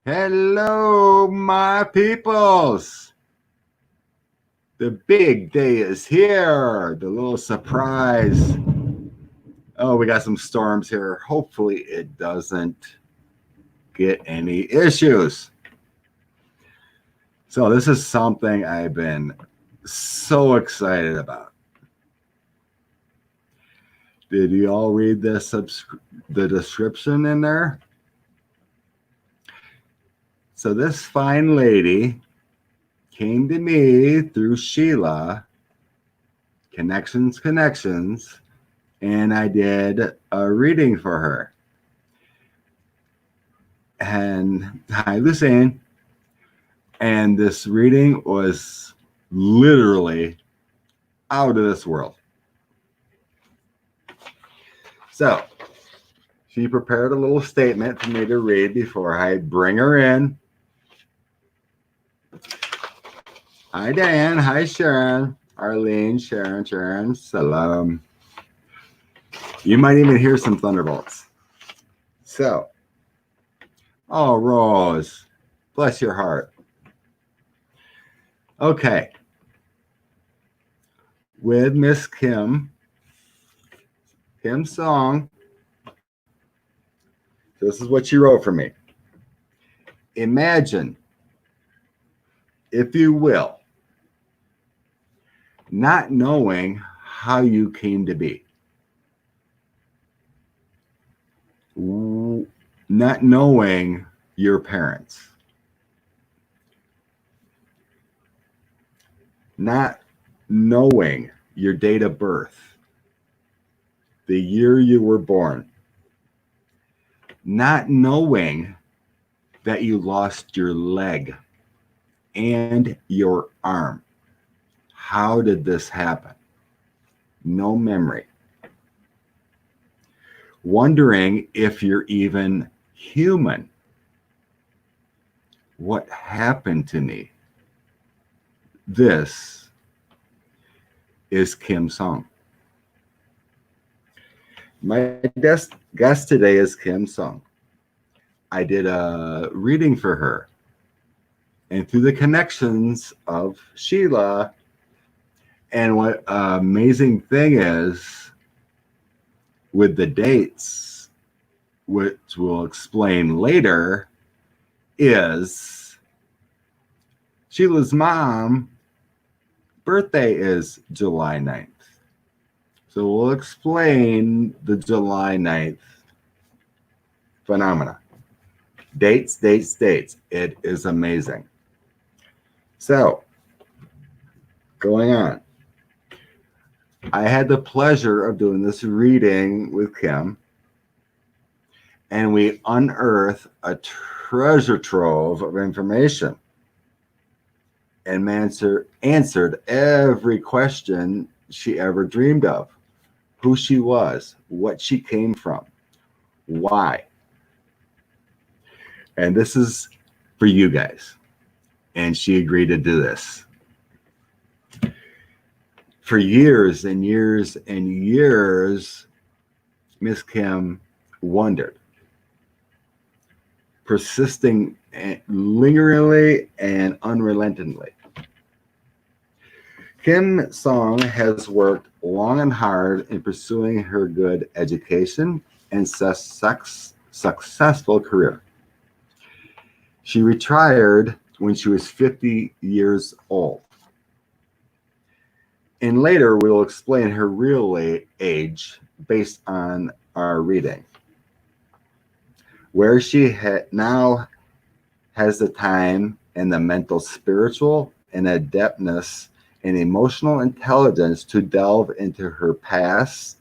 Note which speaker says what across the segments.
Speaker 1: Hello, my peoples. The big day is here. The little surprise. Oh, we got some storms here. Hopefully, it doesn't get any issues. So, this is something I've been so excited about. Did you all read the description in there? So, this fine lady came to me through Sheila, connections, and I did a reading for her. And hi, Lucine. And this reading was literally out of this world. So she prepared a little statement for me to read before I bring her in. Hi, Diane. Hi, Sharon. Arlene, Sharon, Salam. You might even hear some thunderbolts. So, oh, Rose, bless your heart. Okay. With Miss Kim Song, this is what she wrote for me. Imagine, if you will, not knowing how you came to be. Not knowing your parents. Not knowing your date of birth. The year you were born. Not knowing that you lost your leg and your arm. How did this happen? No memory. Wondering if you're even human. What happened to me? This is Kim Song. My guest today is Kim Song. I did a reading for her. And through the connections of Sheila, and what amazing thing is, with the dates, which we'll explain later, is Sheila's mom birthday is July 9th. So we'll explain the July 9th phenomena. Dates. It is amazing. So, going on. I had the pleasure of doing this reading with Kim, and we unearthed a treasure trove of information and answered every question she ever dreamed of. Who she was, what she came from, why. And this is for you guys. And she agreed to do this. For years and years and years, Miss Kim wondered, persisting lingeringly and unrelentingly. Kim Song has worked long and hard in pursuing her good education and successful career. She retired when she was 50 years old. And later we will explain her real age based on our reading. Where she now has the time and the mental, spiritual, and adeptness and emotional intelligence to delve into her past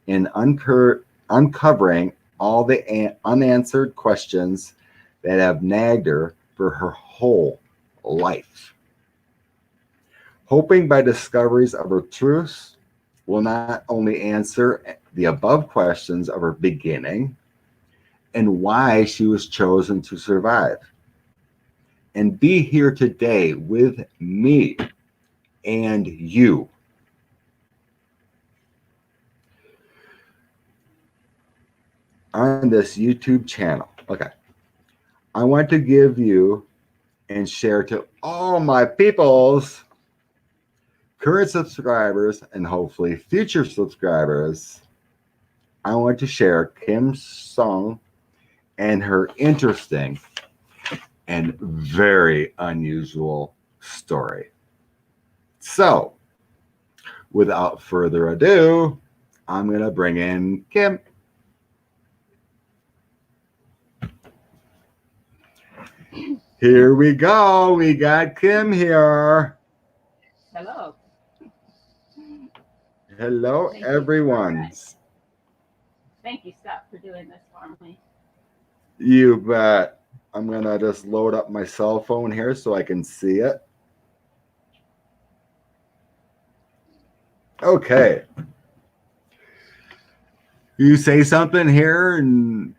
Speaker 1: and uncovering all the unanswered questions that have nagged her for her whole life. Hoping by discoveries of her truths will not only answer the above questions of her beginning and why she was chosen to survive, and be here today with me and you. On this YouTube channel. Okay. I want to give you and share to all my peoples, current subscribers, and hopefully future subscribers. I want to share Kim Sung and her interesting and very unusual story. So, without further ado, I'm going to bring in Kim. Here we go. We got Kim here.
Speaker 2: Hello.
Speaker 1: Hello, everyone.
Speaker 2: Thank you, Scott, for doing this for me.
Speaker 1: You bet. I'm going to just load up my cell phone here so I can see it. Okay. You say something here and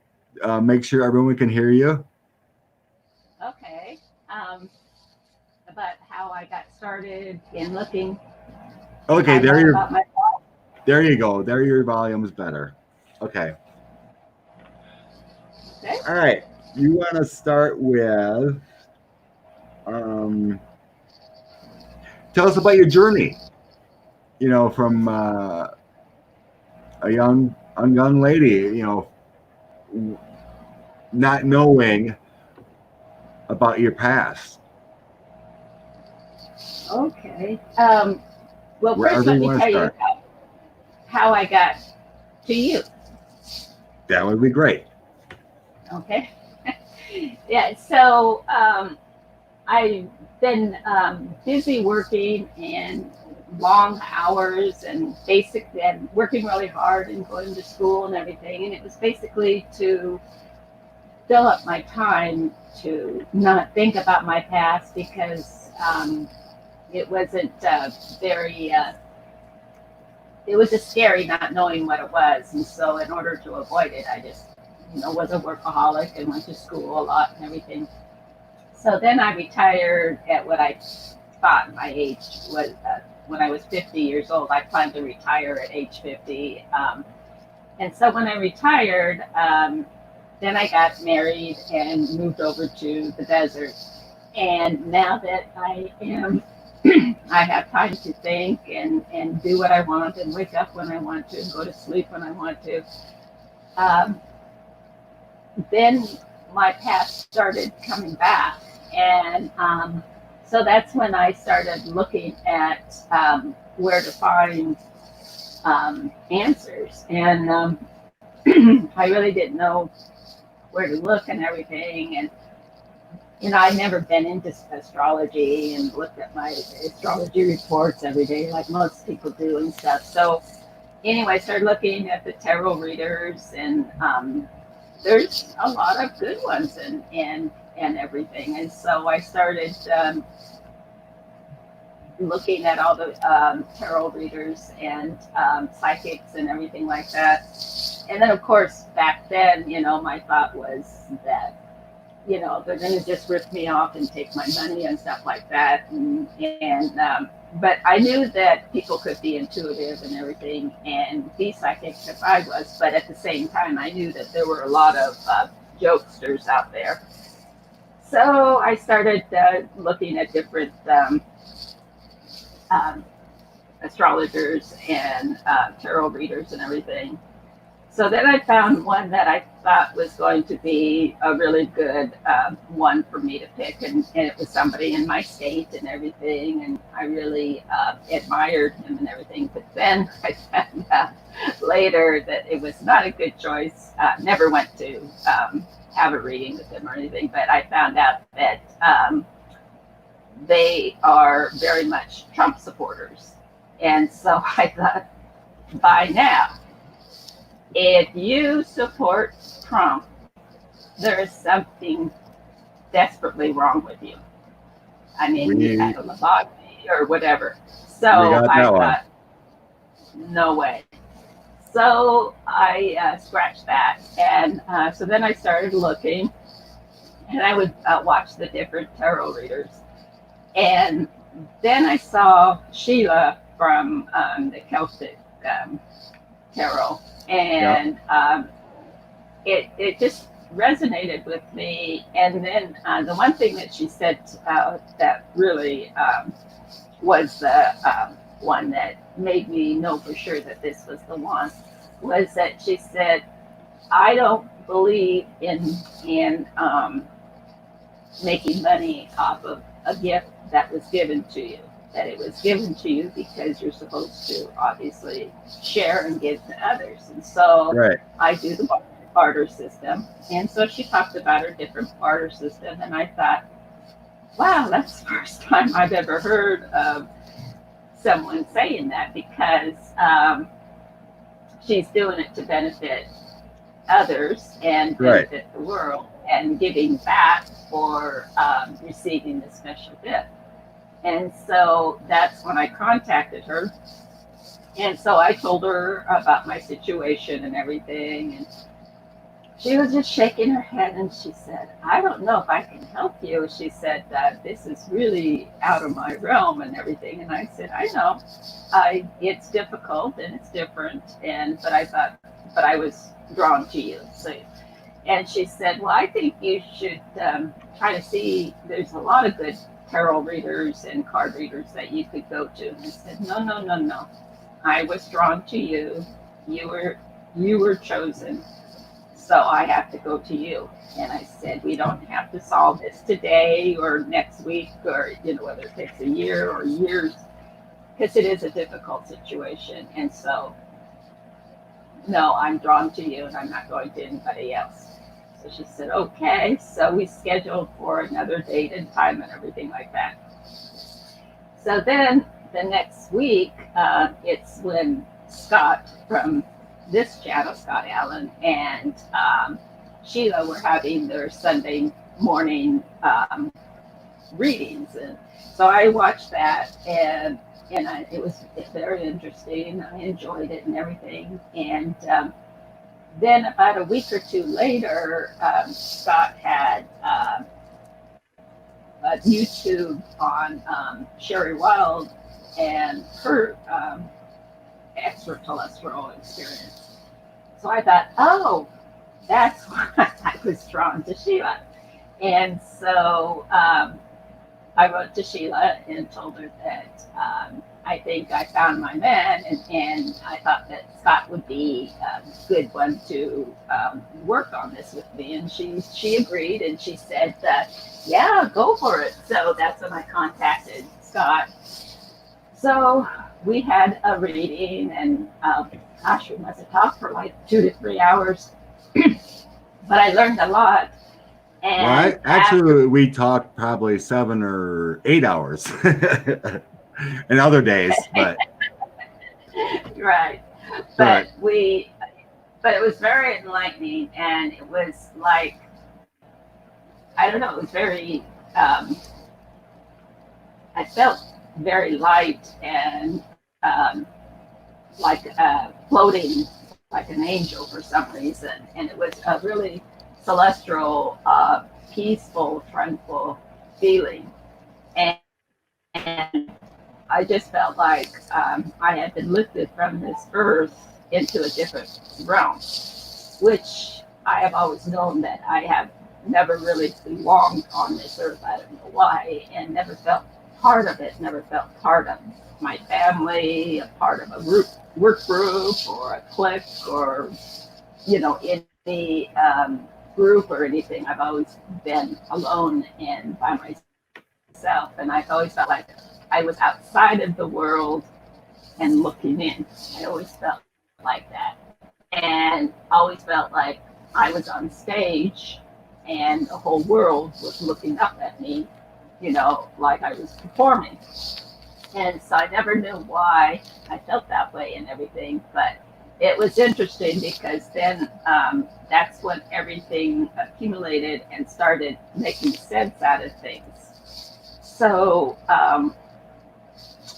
Speaker 1: make sure everyone can hear you.
Speaker 2: Okay. About how I got started in looking.
Speaker 1: Okay, there you go. There your volume is better. Okay.
Speaker 2: Okay.
Speaker 1: All right. You want to start with tell us about your journey. You know, from a young lady, you know, not knowing about your past.
Speaker 2: Okay. Well, first let me tell you how I got to you.
Speaker 1: That would be great.
Speaker 2: Okay. Yeah. So I've been busy working and long hours and working really hard and going to school and everything. And it was basically to fill up my time to not think about my past because it wasn't it was just scary not knowing what it was. And so in order to avoid it, I just, was a workaholic and went to school a lot and everything. So then I retired at what I thought my age was. When I was 50 years old, I planned to retire at age 50. And so when I retired, then I got married and moved over to the desert. And now that I am, I have time to think and do what I want and wake up when I want to and go to sleep when I want to. Then my past started coming back. And so that's when I started looking at where to find answers. And I really didn't know where to look and everything. And I'd never been into astrology and looked at my astrology reports every day like most people do and stuff. So anyway, I started looking at the tarot readers, and there's a lot of good ones and everything. And so I started looking at all the tarot readers and psychics and everything like that. And then, of course, back then, my thought was that they're going to just rip me off and take my money and stuff like that. But I knew that people could be intuitive and everything and be psychic if I was. But at the same time, I knew that there were a lot of jokesters out there. So I started looking at different astrologers and tarot readers and everything. So then I found one that I thought was going to be a really good one for me to pick, and it was somebody in my state and everything, and I really admired him and everything. But then I found out later that it was not a good choice. Never went to have a reading with him or anything, but I found out that they are very much Trump supporters. And so I thought, by now, if you support Trump, there is something desperately wrong with you. I mean, you had a lobotomy or whatever. So I thought, no way. So I scratched that. And so then I started looking, and I would watch the different tarot readers. And then I saw Sheila from the Celtic tarot. And it just resonated with me. And then the one thing that she said that really was the one that made me know for sure that this was the one was that she said, I don't believe in making money off of a gift that was given to you. That it was given to you because you're supposed to obviously share and give to others. And so
Speaker 1: Right.
Speaker 2: I do the barter system. And so she talked about her different barter system. And I thought, wow, that's the first time I've ever heard of someone saying that, because she's doing it to benefit others and
Speaker 1: Right.
Speaker 2: benefit the world and giving back for receiving this special gift. And so that's when I contacted her. And so I told her about my situation and everything. And she was just shaking her head and she said, I don't know if I can help you. She said that this is really out of my realm and everything. And I said, I know. It's difficult and it's different. But I was drawn to you. So, and she said, well, I think you should try to see, there's a lot of good tarot readers and card readers that you could go to. And I said, no. I was drawn to you. You were chosen. So I have to go to you. And I said, we don't have to solve this today or next week, or whether it takes a year or years, because it is a difficult situation. And so, no, I'm drawn to you and I'm not going to anybody else. So she said, okay. So we scheduled for another date and time and everything like that. So then the next week, it's when Scott from this channel, Scott Allen, and Sheila were having their Sunday morning readings. And so I watched that, and it was very interesting. I enjoyed it and everything. And then about a week or two later, Scott had a YouTube on Sherry Wild and her extraterrestrial experience. So I thought, oh, that's why I was drawn to Sheila. And so I wrote to Sheila and told her that I think I found my man, and I thought that Scott would be a good one to work on this with me. And she agreed, and she said, yeah, go for it. So that's when I contacted Scott. So we had a reading, and gosh, we must have talked for like 2 to 3 hours. But I learned a lot. And
Speaker 1: actually, we talked probably 7 or 8 hours in other days, but
Speaker 2: right. But it was very enlightening, and it was like, I don't know, it was very, I felt very light and like floating like an angel for some reason. And it was a really celestial, peaceful, tranquil feeling. And I just felt like I had been lifted from this earth into a different realm, which I have always known that I have never really belonged on this earth. I don't know why, and never felt part of it, never felt part of my family, a part of a work group or a clique or, any group or anything. I've always been alone and by myself. And I've always felt like I was outside of the world and looking in. I always felt like that. And always felt like I was on stage and the whole world was looking up at me, like I was performing. And so I never knew why I felt that way and everything, but it was interesting because then that's when everything accumulated and started making sense out of things. So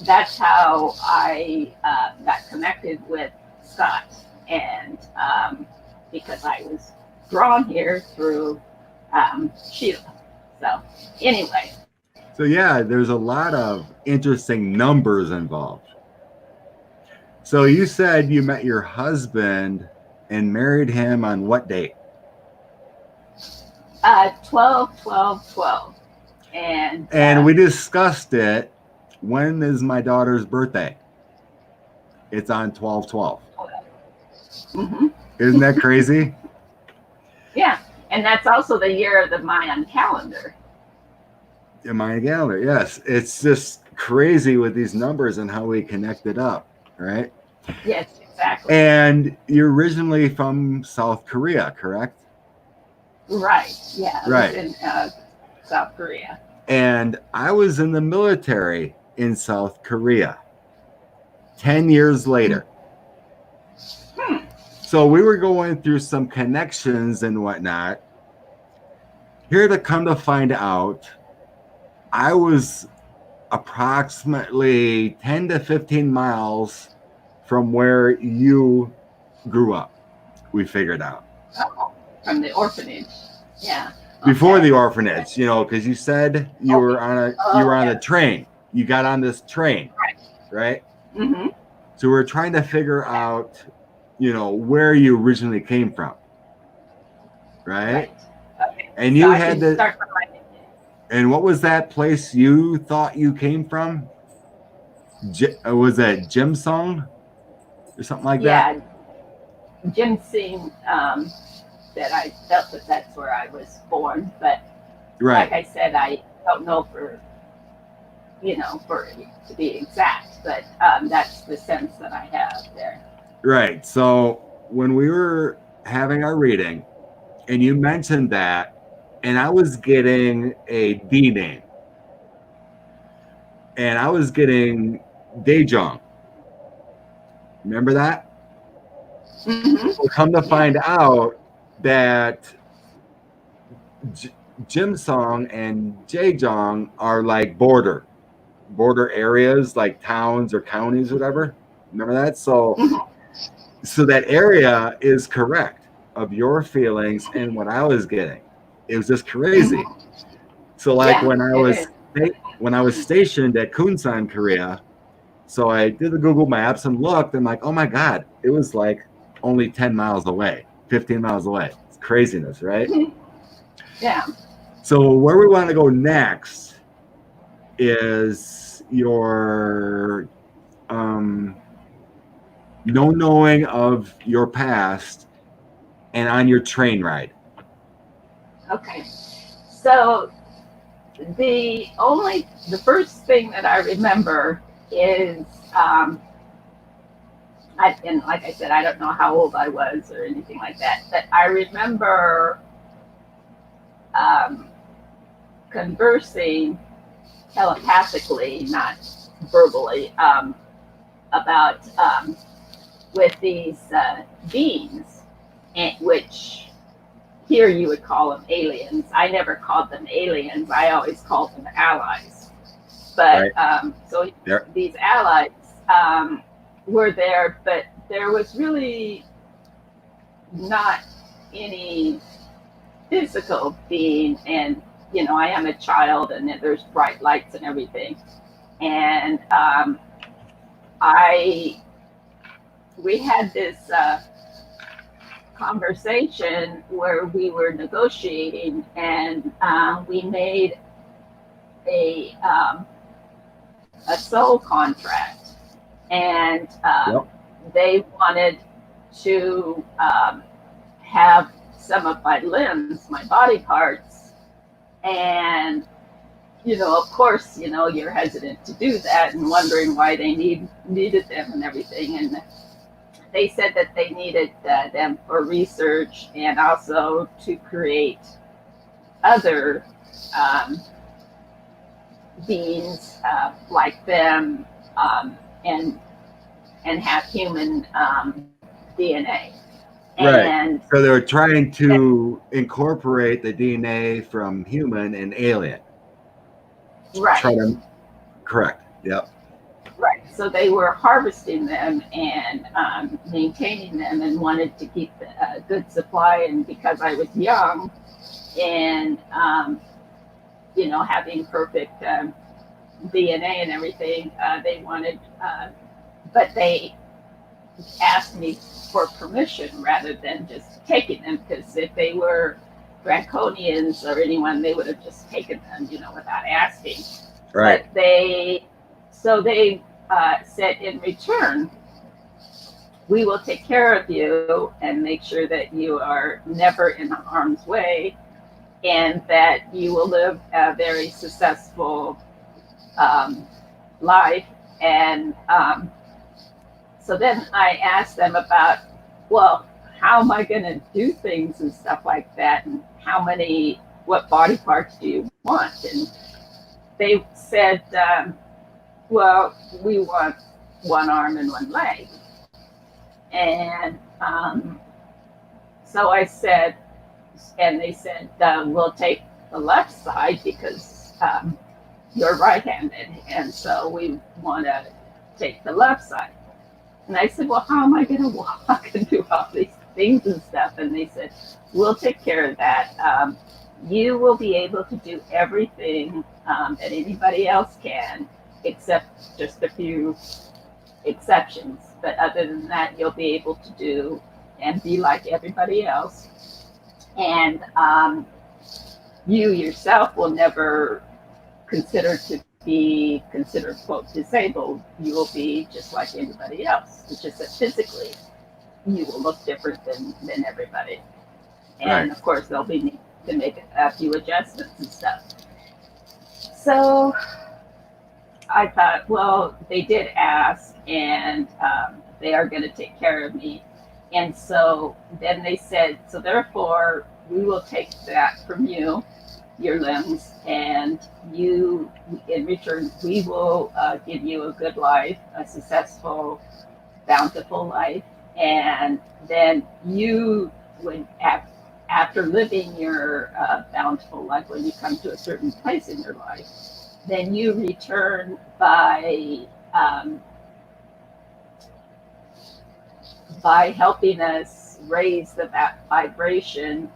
Speaker 2: that's how I got connected with Scott, and because I was drawn here through Sheila. So anyway.
Speaker 1: So yeah, there's a lot of interesting numbers involved. So you said you met your husband and married him on what date?
Speaker 2: 12, 12, 12.
Speaker 1: And we discussed it. When is my daughter's birthday? It's on 12/12.
Speaker 2: Mm-hmm.
Speaker 1: Isn't that crazy?
Speaker 2: Yeah, and that's also the year of the Mayan calendar.
Speaker 1: The Mayan calendar, yes. It's just crazy with these numbers and how we connect it up, right?
Speaker 2: Yes, exactly.
Speaker 1: And you're originally from South Korea, correct?
Speaker 2: Right. Yeah, I
Speaker 1: Right.
Speaker 2: was in South Korea.
Speaker 1: And I was in the military in South Korea 10 years later. So we were going through some connections and whatnot. Here to come to find out, I was approximately 10 to 15 miles from where you grew up. We figured out.
Speaker 2: Oh, from the orphanage. Yeah.
Speaker 1: Before
Speaker 2: Okay.
Speaker 1: the orphanage, you know, because you said you were on a train. You got on this train, right?
Speaker 2: Mm-hmm.
Speaker 1: So we're trying to figure out, you know, where you originally came from, right?
Speaker 2: Okay.
Speaker 1: And
Speaker 2: So
Speaker 1: you
Speaker 2: I
Speaker 1: had
Speaker 2: can
Speaker 1: to.
Speaker 2: start from my
Speaker 1: And what was that place you thought you came from? Was that Jim Song or something like that?
Speaker 2: yeah, Jim Sing, that I felt that that's where I was born, but
Speaker 1: Right.
Speaker 2: like I said, I don't know for to be exact, but that's the sense that I have there.
Speaker 1: Right. So when we were having our reading and you mentioned that, and I was getting a D name, and I was getting Daejong. Remember that?
Speaker 2: Mm-hmm.
Speaker 1: Well, come to find out that Jim Song and Jaejong are like border areas, like towns or counties, whatever. Remember that? So that area is correct of your feelings and what I was getting. It was just crazy.
Speaker 2: Mm-hmm.
Speaker 1: So like
Speaker 2: Yeah, it is.
Speaker 1: when I was stationed at Kunsan, Korea, so I did the Google Maps and looked and like, oh my God, it was like only 10 miles away, 15 miles away. It's craziness, right?
Speaker 2: Yeah.
Speaker 1: So where we want to go next is your no knowing of your past and on your train ride.
Speaker 2: Okay. So the first thing that I remember is, and like I said, I don't know how old I was or anything like that, but I remember um, conversing telepathically, not verbally, about with these beings, which here you would call them aliens. I never called them aliens. I always called them allies. But
Speaker 1: Right.
Speaker 2: So
Speaker 1: There.
Speaker 2: these allies were there, but there was really not any physical being. And I am a child, and there's bright lights and everything. And we had this conversation where we were negotiating, and we made a soul contract, and they wanted to have some of my limbs, my body parts, and of course, you're hesitant to do that and wondering why they needed them and everything. And they said that they needed them for research and also to create other beings like them, and have human DNA.
Speaker 1: Right. So they're trying to incorporate the DNA from human and alien.
Speaker 2: Right.
Speaker 1: Correct. Yep.
Speaker 2: Right. So they were harvesting them and maintaining them, and wanted to keep a good supply. And because I was young and having perfect DNA and everything, they wanted, but they asked me for permission rather than just taking them, because if they were draconians or anyone, they would have just taken them, without asking.
Speaker 1: Right.
Speaker 2: But they said, in return, we will take care of you and make sure that you are never in harm's way, and that you will live a very successful life. And so then I asked them about, well, how am I going to do things and stuff like that, and what body parts do you want? And they said, well, we want one arm and one leg. And so I said, and they said, we'll take the left side because you're right-handed, and so we want to take the left side. And I said, well, how am I going to walk and do all these things and stuff? And they said, we'll take care of that. You will be able to do everything that anybody else can, except just a few exceptions. But other than that, you'll be able to do and be like everybody else. And you yourself will never be considered, quote, disabled. You will be just like anybody else. It's just that physically you will look different than everybody. And
Speaker 1: Right.
Speaker 2: of course, they'll be need to make a few adjustments and stuff. So I thought, well, they did ask, and they are going to take care of me. And so then they said, so therefore, we will take that from you, your limbs, and you, in return, we will give you a good life, a successful, bountiful life. And then you would, after living your bountiful life, when you come to a certain place in your life, then you return by helping us raise the vibration,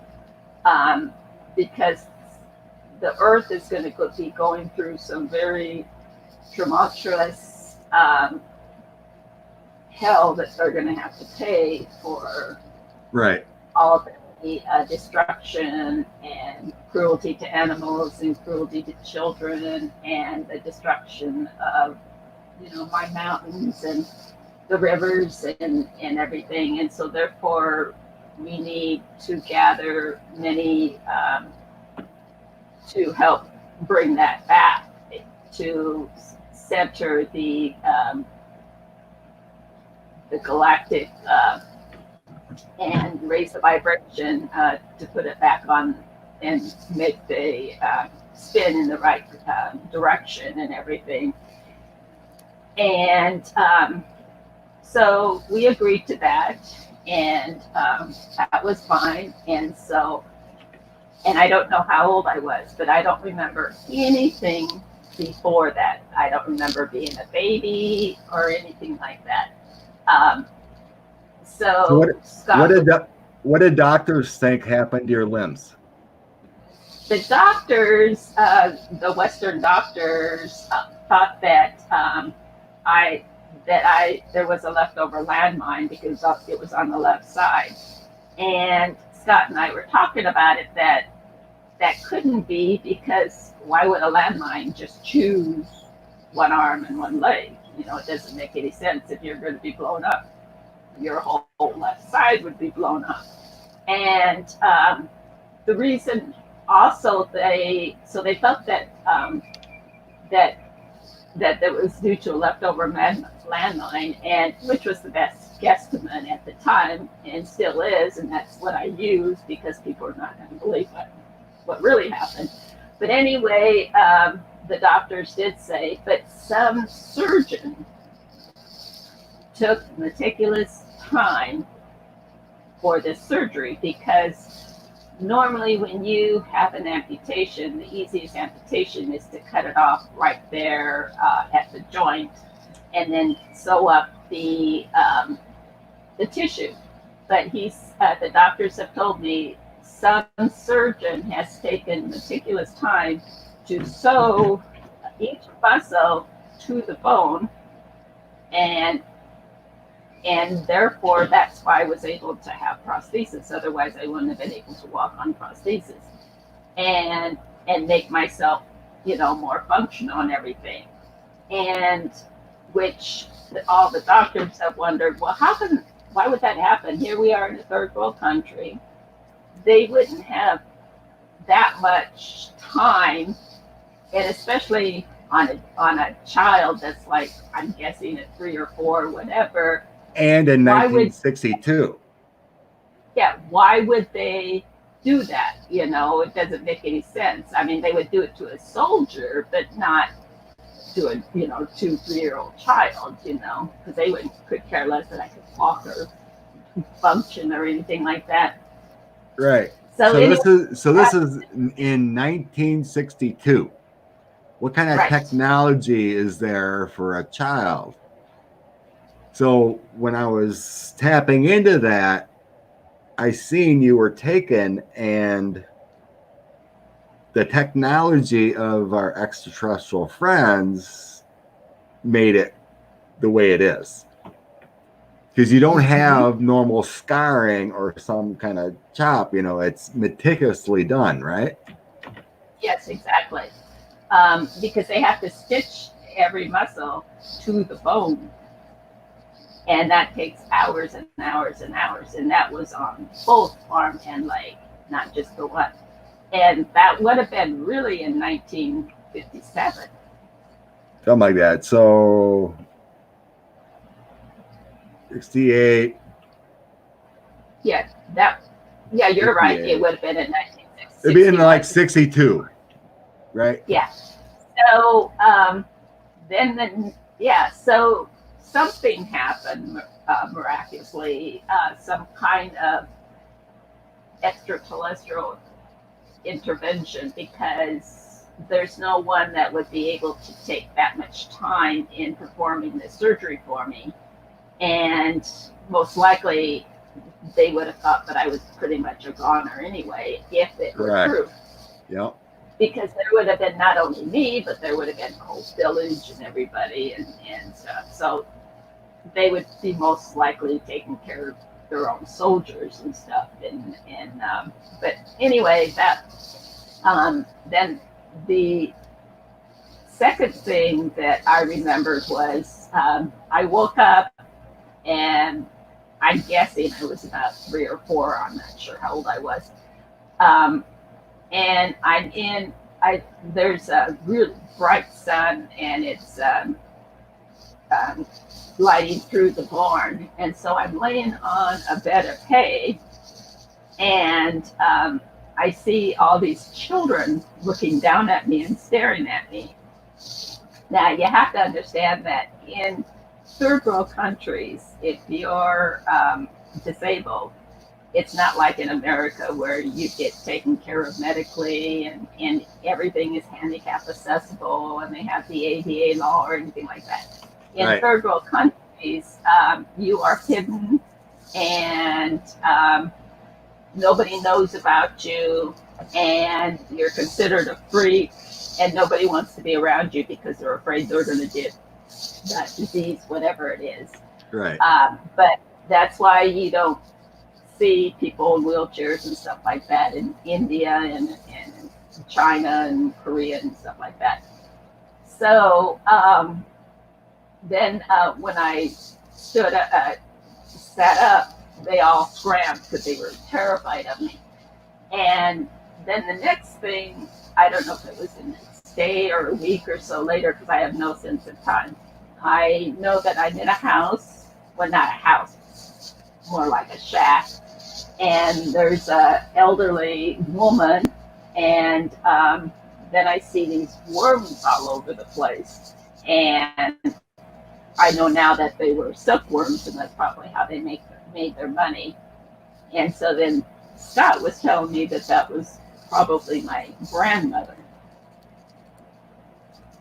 Speaker 2: because the earth is going to be going through some very tumultuous hell that they're going to have to pay for
Speaker 1: Right.
Speaker 2: all the destruction and cruelty to animals and cruelty to children, and the destruction of my mountains and the rivers and everything. And so therefore we need to gather many to help bring that back to center the galactic and raise the vibration to put it back on and make the spin in the right direction and everything. And so we agreed to that, and that was fine. And so, and I don't know how old I was, but I don't remember anything before that. I don't remember being a baby or anything like that. So
Speaker 1: what did doctors think happened to your limbs?
Speaker 2: The doctors, the Western doctors, thought that there was a leftover landmine because it was on the left side. And Scott and I were talking about it, that couldn't be, because why would a landmine just choose one arm and one leg? It doesn't make any sense. If you're going to be blown up, your whole left side would be blown up. And the reason also they felt that that was due to a leftover landmine, and which was the best guesstimate at the time and still is, and that's what I use because people are not going to believe what really happened. But anyway, the doctors did say, but some surgeon took meticulous time for this surgery, because normally when you have an amputation, the easiest amputation is to cut it off right there at the joint and then sew up the tissue. But the doctors have told me some surgeon has taken meticulous time to sew each muscle to the bone and And therefore, that's why I was able to have prosthesis. Otherwise, I wouldn't have been able to walk on prosthesis and make myself, more functional and everything. And which all the doctors have wondered, well, why would that happen? Here we are in a third world country. They wouldn't have that much time, and especially on a child that's like, I'm guessing at 3 or 4, whatever.
Speaker 1: And in 1962.
Speaker 2: Why would they do that? It doesn't make any sense. I mean, they would do it to a soldier, but not to a 2, 3-year-old child, because they could care less that I could walk or function or anything like that.
Speaker 1: Right. So this is in 1962. What kind of technology is there for a child? So when I was tapping into that, I seen you were taken, and the technology of our extraterrestrial friends made it the way it is. Because you don't have normal scarring or some kind of chop, it's meticulously done, right?
Speaker 2: Yes, exactly. Because they have to stitch every muscle to the bone. And that takes hours and hours and hours. And that was on both arm and leg, not just the one. And that would have been really in 1957.
Speaker 1: Something like that. So 68.
Speaker 2: Yeah, you're right. It would have been in 1960.
Speaker 1: It'd be in like 62, right?
Speaker 2: Yeah. So so something happened miraculously, some kind of extraterrestrial intervention, because there's no one that would be able to take that much time in performing the surgery for me. And most likely they would have thought that I was pretty much a goner anyway, if it were true.
Speaker 1: Yep.
Speaker 2: Because there would have been not only me, but there would have been the whole village and everybody and stuff. So they would be most likely taking care of their own soldiers and stuff. But anyway, then the second thing that I remembered was I woke up, and I'm guessing I was about 3 or 4. I'm not sure how old I was. And there's a really bright sun, and it's lighting through the barn. And so I'm laying on a bed of hay, and I see all these children looking down at me and staring at me. Now, you have to understand that in third world countries, if you're disabled, it's not like in America where you get taken care of medically and everything is handicap accessible and they have the ADA law or anything like that. In third world countries, you are hidden, and nobody knows about you, and you're considered a freak, and nobody wants to be around you because they're afraid they're going to get that disease, whatever it is.
Speaker 1: Right.
Speaker 2: But that's why you don't see people in wheelchairs and stuff like that in India and China and Korea and stuff like that. So then when I sat up, they all scrambled because they were terrified of me. And then the next thing, I don't know if it was the next day or a week or so later, because I have no sense of time. I know that I'm in a house, well, not a house, more like a shack, and there's an elderly woman, and then I see these worms all over the place, and I know now that they were silkworms, and that's probably how they made their money. And so then Scott was telling me that was probably my grandmother.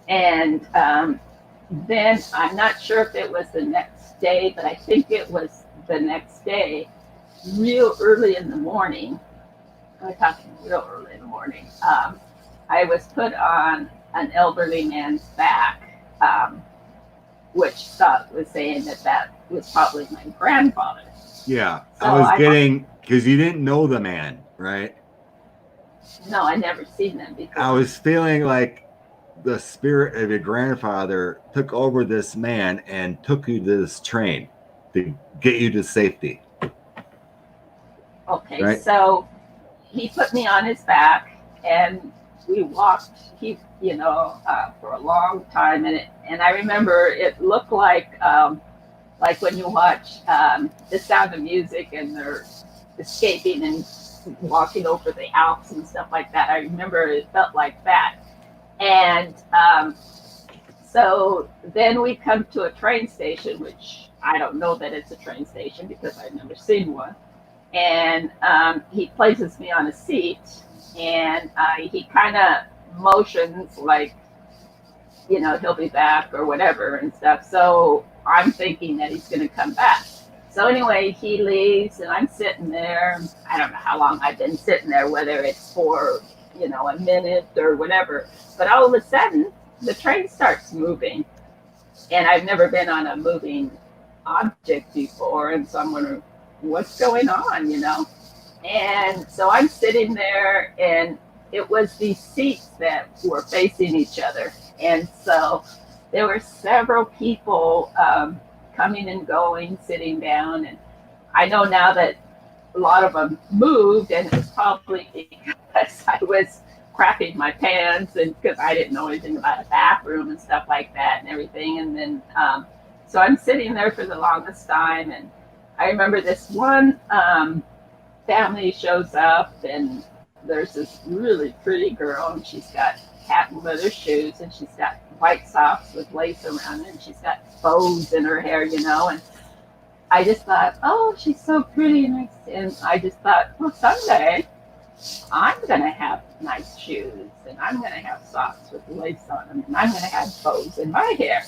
Speaker 2: And then I'm not sure if it was the next day, but I think it was the next day, real early in the morning. I'm talking real early in the morning. I was put on an elderly man's back, which Scott was saying that was probably my grandfather.
Speaker 1: Yeah,
Speaker 2: So
Speaker 1: I was getting, because you didn't know the man, right?
Speaker 2: No, I never seen them before.
Speaker 1: I was feeling like the spirit of your grandfather took over this man and took you to this train to get you to safety.
Speaker 2: Okay,
Speaker 1: right?
Speaker 2: so he put me on his back and we walked for a long time, and I remember it looked like when you watch The Sound of Music and they're escaping and walking over the Alps and stuff like that. I remember it felt like that. And so then we come to a train station, which I don't know that it's a train station because I've never seen one. And he places me on a seat, and he kind of motions like, he'll be back or whatever and stuff. So I'm thinking that he's going to come back. So anyway, he leaves, and I'm sitting there. I don't know how long I've been sitting there, whether it's for, a minute or whatever. But all of a sudden, the train starts moving. And I've never been on a moving object before. And so I'm wondering, what's going on, And so I'm sitting there, and it was these seats that were facing each other. And so there were several people coming and going, sitting down. And I know now that a lot of them moved, and it was probably because I was crapping my pants and because I didn't know anything about a bathroom and stuff like that and everything. And then, so I'm sitting there for the longest time. And I remember this one family shows up, and there's this really pretty girl, and she's got patent leather shoes, and she's got white socks with lace around it, and she's got bows in her hair, and I just thought, oh, she's so pretty, and I just thought, well, someday I'm gonna have nice shoes, and I'm gonna have socks with lace on them, and I'm gonna have bows in my hair.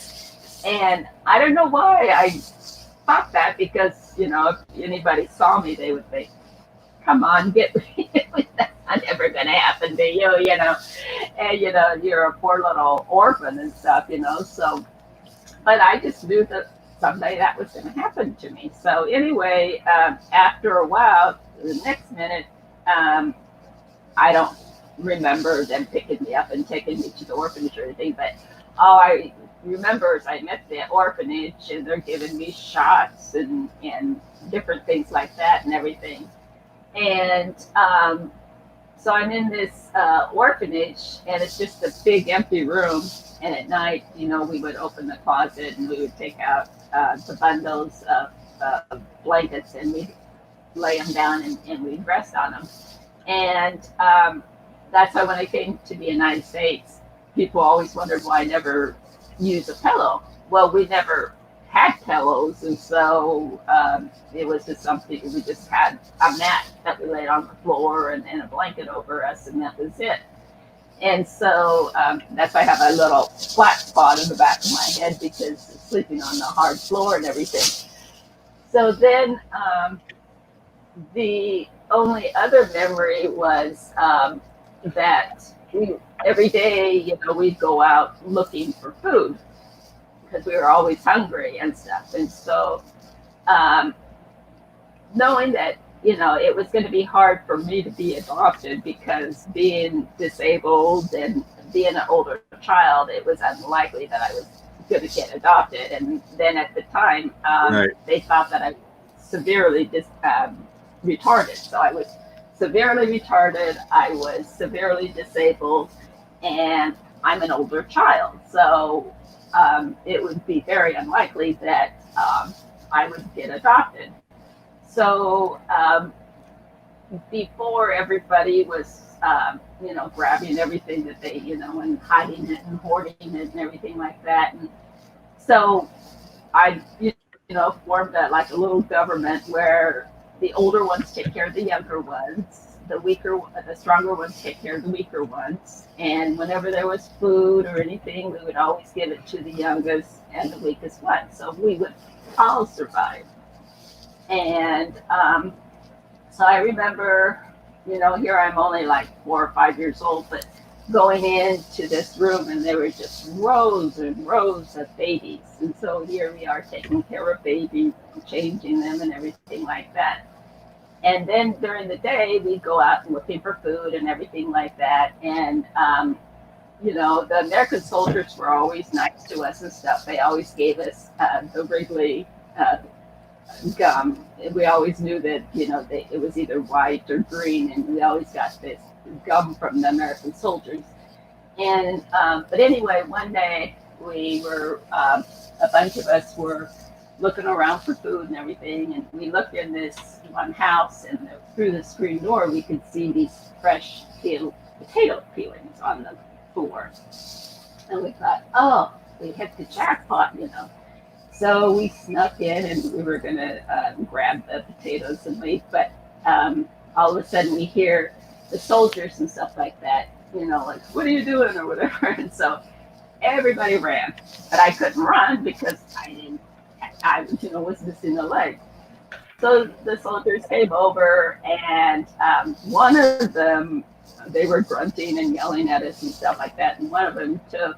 Speaker 2: And I don't know why I thought that, because if anybody saw me, they would think, come on, get that's not ever gonna happen to you, and you're a poor little orphan and stuff, so but I just knew that someday that was gonna happen to me. So anyway, after a while, the next minute, I don't remember them picking me up and taking me to the orphanage or anything, but all I remember is I'm at the orphanage, and they're giving me shots and different things like that and everything. And so I'm in this orphanage, and it's just a big empty room. And at night, we would open the closet, and we would take out the bundles of blankets, and we'd lay them down, and we'd rest on them. And that's why when I came to the United States, people always wondered why I never used a pillow. Well, we never had pillows, and so it was just something, we just had a mat that we laid on the floor and a blanket over us, and that was it. And so that's why I have a little flat spot in the back of my head, because sleeping on the hard floor and everything. So then the only other memory was that every day, we'd go out looking for food, because we were always hungry and stuff. And so knowing that, it was going to be hard for me to be adopted, because being disabled and being an older child, it was unlikely that I was going to get adopted. And then at the time,
Speaker 1: Right.
Speaker 2: they thought that I was severely retarded. So I was severely retarded, I was severely disabled, and I'm an older child. So it would be very unlikely that I would get adopted. So before, everybody was, grabbing everything that they, and hiding it and hoarding it and everything like that. And so I, formed like a little government where the older ones take care of the younger ones. The stronger ones take care of the weaker ones. And whenever there was food or anything, we would always give it to the youngest and the weakest one. So we would all survive. And so I remember, here I'm only like 4 or 5 years old, but going into this room, and there were just rows and rows of babies. And so here we are taking care of babies, changing them and everything like that. And then during the day, we go out and looking for food and everything like that. And, the American soldiers were always nice to us and stuff. They always gave us the Wrigley gum. We always knew that, it was either white or green, and we always got this gum from the American soldiers. And, but anyway, one day we were, a bunch of us were looking around for food and everything, and we looked in this one house, and through the screen door we could see these fresh potato peelings on the floor. And we thought, oh, we hit the jackpot. So we snuck in, and we were gonna grab the potatoes and leave, but all of a sudden we hear the soldiers and stuff like that, like, what are you doing or whatever. And so everybody ran, but I couldn't run because I was missing a leg. So the soldiers came over, and one of them, they were grunting and yelling at us and stuff like that. And one of them took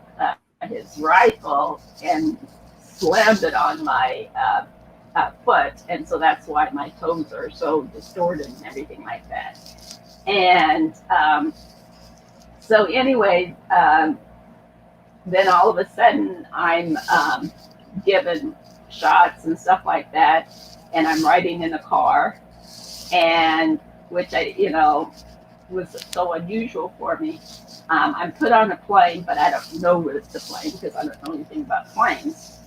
Speaker 2: his rifle and slammed it on my foot. And so that's why my toes are so distorted and everything like that. And so anyway, then all of a sudden I'm given shots and stuff like that, and I'm riding in a car, and which was so unusual for me. I'm put on a plane, but I don't know where it's a plane because I don't know anything about planes.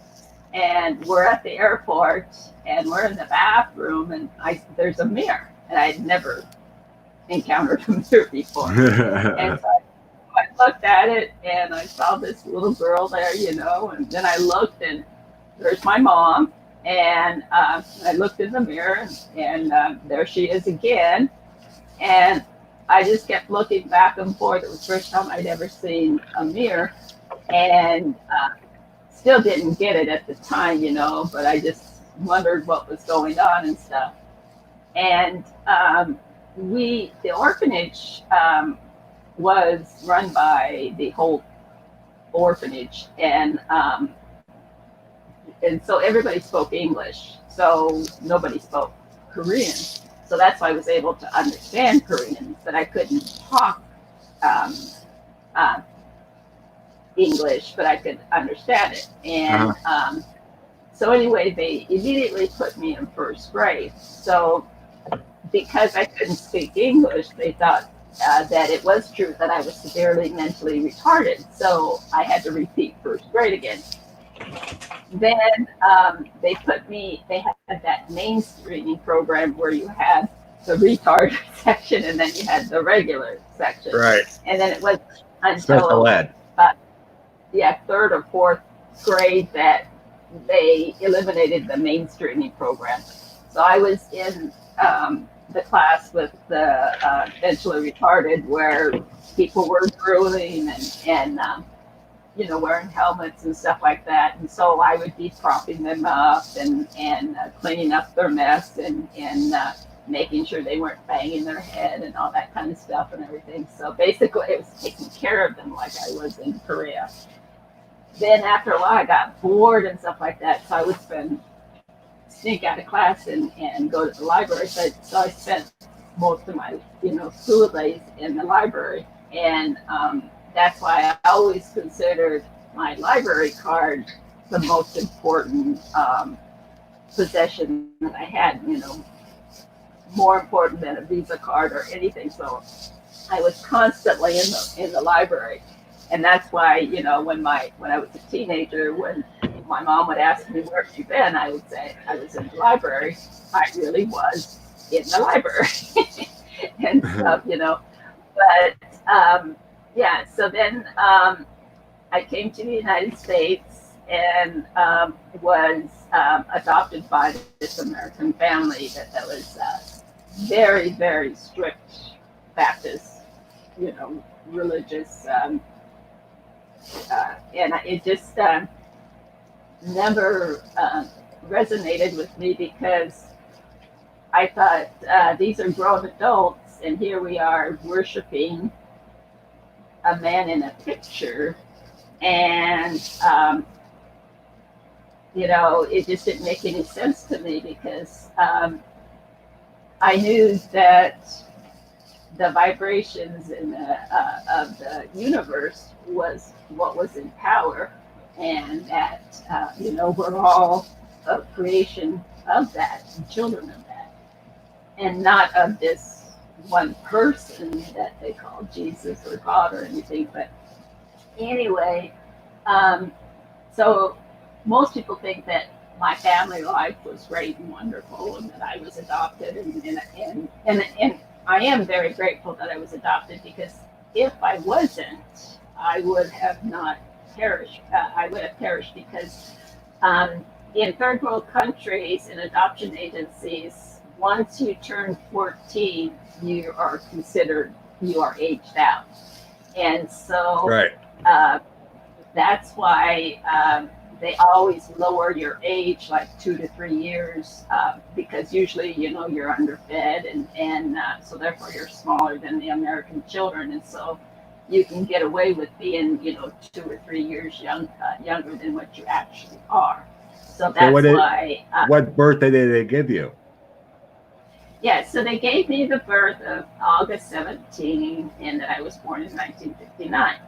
Speaker 2: And we're at the airport, and we're in the bathroom, and there's a mirror, and I'd never encountered a mirror before. And so I looked at it, and I saw this little girl there, and then I looked, and there's my mom, and I looked in the mirror, and there she is again. And I just kept looking back and forth. It was the first time I'd ever seen a mirror, and still didn't get it at the time, but I just wondered what was going on and stuff. And the orphanage was run by the whole orphanage, and so everybody spoke English, so nobody spoke Korean. So that's why I was able to understand Korean, but I couldn't talk English, but I could understand it. And so anyway, they immediately put me in first grade. So because I couldn't speak English, they thought that it was true that I was severely mentally retarded. So I had to repeat first grade again. Then they had that mainstreaming program where you had the retard section, and then you had the regular section.
Speaker 1: Right.
Speaker 2: And then it was
Speaker 1: Special ed.
Speaker 2: Third or fourth grade that they eliminated the mainstreaming program. So I was in the class with the mentally retarded, where people were drooling and wearing helmets and stuff like that. And so I would be propping them up and cleaning up their mess and making sure they weren't banging their head and all that kind of stuff and everything. So basically it was taking care of them like I was in Korea. Then after a while I got bored and stuff like that. So I would sneak out of class and go to the library. So I spent most of my school days in the library. And that's why I always considered my library card the most important possession that I had, more important than a Visa card or anything. So I was constantly in the library. And that's why, when I was a teenager, when my mom would ask me, where have you been? I would say I was in the library. I really was in the library and stuff, But so then I came to the United States and was adopted by this American family that was very, very strict Baptist, religious, and it just never resonated with me because I thought these are grown adults, and here we are worshiping a man in a picture, and it just didn't make any sense to me because I knew that the vibrations of the universe was what was in power, and that we're all a creation of that, children of that, and not of this one person that they call Jesus or God or anything. But anyway, so most people think that my family life was great and wonderful, and that I was adopted, and I am very grateful that I was adopted, because if I wasn't, I would have not perished. I would have perished because in third world countries, in adoption agencies, once you turn 14, you are aged out, and so
Speaker 1: Right.
Speaker 2: that's why they always lower your age like 2 to 3 years, because usually you're underfed, and so therefore you're smaller than the American children, and so you can get away with being 2 or 3 years younger than what you actually are. So that's why.
Speaker 1: What birthday did they give you?
Speaker 2: Yeah, so they gave me the birth of August 17, and that I was born in 1959.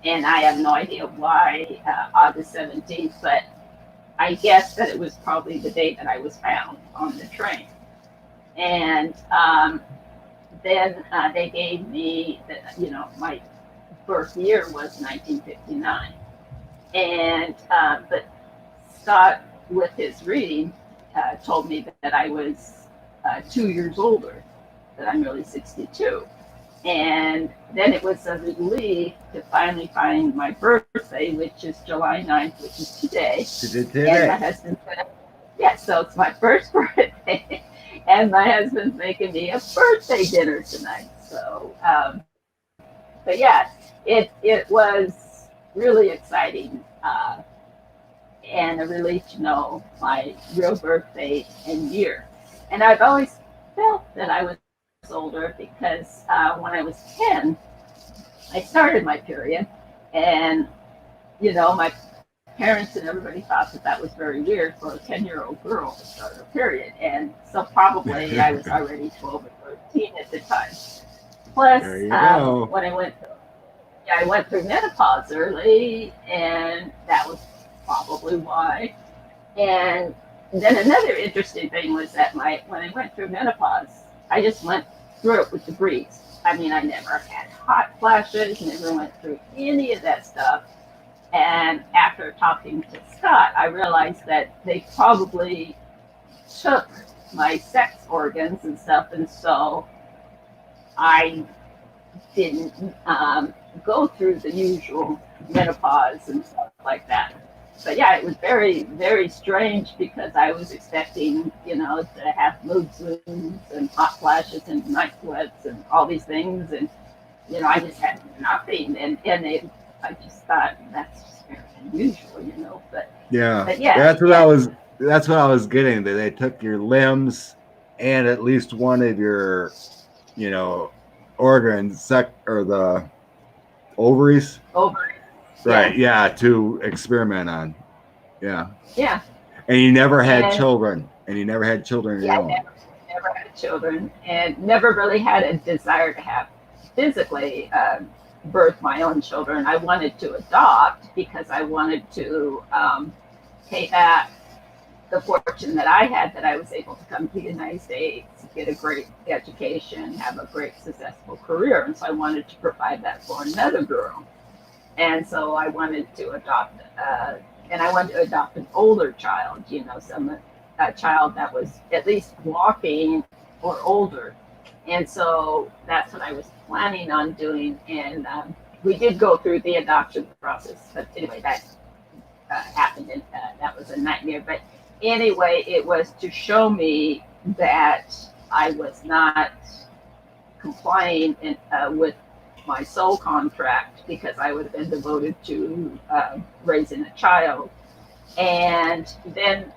Speaker 2: And I have no idea why August 17th, but I guess that it was probably the day that I was found on the train. And then they gave me, my birth year was 1959. And but Scott, with his reading, told me that I was 2 years older, that I'm really 62. And then it was a relief to finally find my birthday, which is July 9th, which is today. And my husband said, so it's my first birthday. And my husband's making me a birthday dinner tonight. So, but yeah, it was really exciting, and a relief to know my real birthday and year. And I've always felt that I was older because when I was 10, I started my period, and my parents and everybody thought that was very weird for a 10-year-old girl to start her period, and so probably I was already 12 or 13 at the time. Plus, when I went through menopause early, and that was probably why. And then another interesting thing was that when I went through menopause, I just went through it with the breeze. I mean, I never had hot flashes, never went through any of that stuff. And after talking to Scott, I realized that they probably took my sex organs and stuff, and so I didn't go through the usual menopause and stuff like that. But yeah, it was very, very strange because I was expecting, to have mood swings and hot flashes and night sweats and all these things, and I just had nothing, and I just thought that's just very unusual, But yeah,
Speaker 1: that's what I was getting. That they took your limbs and at least one of your, organs, or the ovaries. Right, yeah, to experiment on. Yeah.
Speaker 2: Yeah.
Speaker 1: And you never had children. And you never had children of your own.
Speaker 2: Never had children, and never really had a desire to have physically birth my own children. I wanted to adopt because I wanted to pay back the fortune that I had, that I was able to come to the United States, get a great education, have a great successful career. And so I wanted to provide that for another girl. And so I wanted to adopt, an older child, a child that was at least walking or older. And so that's what I was planning on doing. And we did go through the adoption process. But anyway, that happened, and that was a nightmare. But anyway, it was to show me that I was not complying with my soul contract, because I would have been devoted to raising a child. And then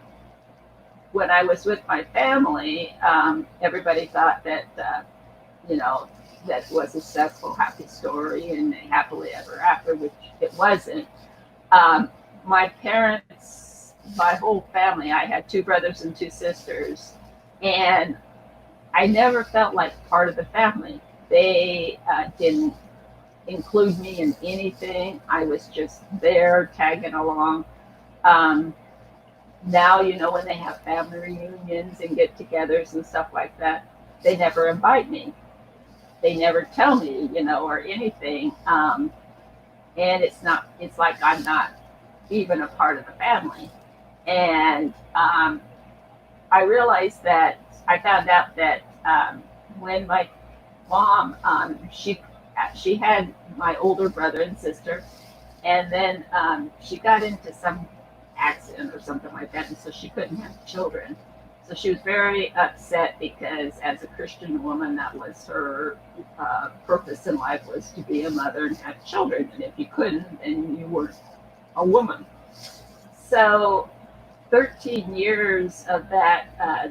Speaker 2: when I was with my family, everybody thought that, that was a successful, happy story. story and happily ever after, which it wasn't. My parents, my whole family, I had two brothers and two sisters, and I never felt like part of the family. They didn't include me in anything. I was just there tagging along. Um, Now, when they have family reunions and get togethers and stuff like that, they never invite me. They never tell me, or anything. And it's like I'm not even a part of the family. And I realized that I found out that when my mom, she had my older brother and sister, and then she got into some accident or something like that, and so she couldn't have children. So she was very upset because, as a Christian woman, that was her purpose in life, was to be a mother and have children. And if you couldn't, then you weren't a woman. So 13 years of that,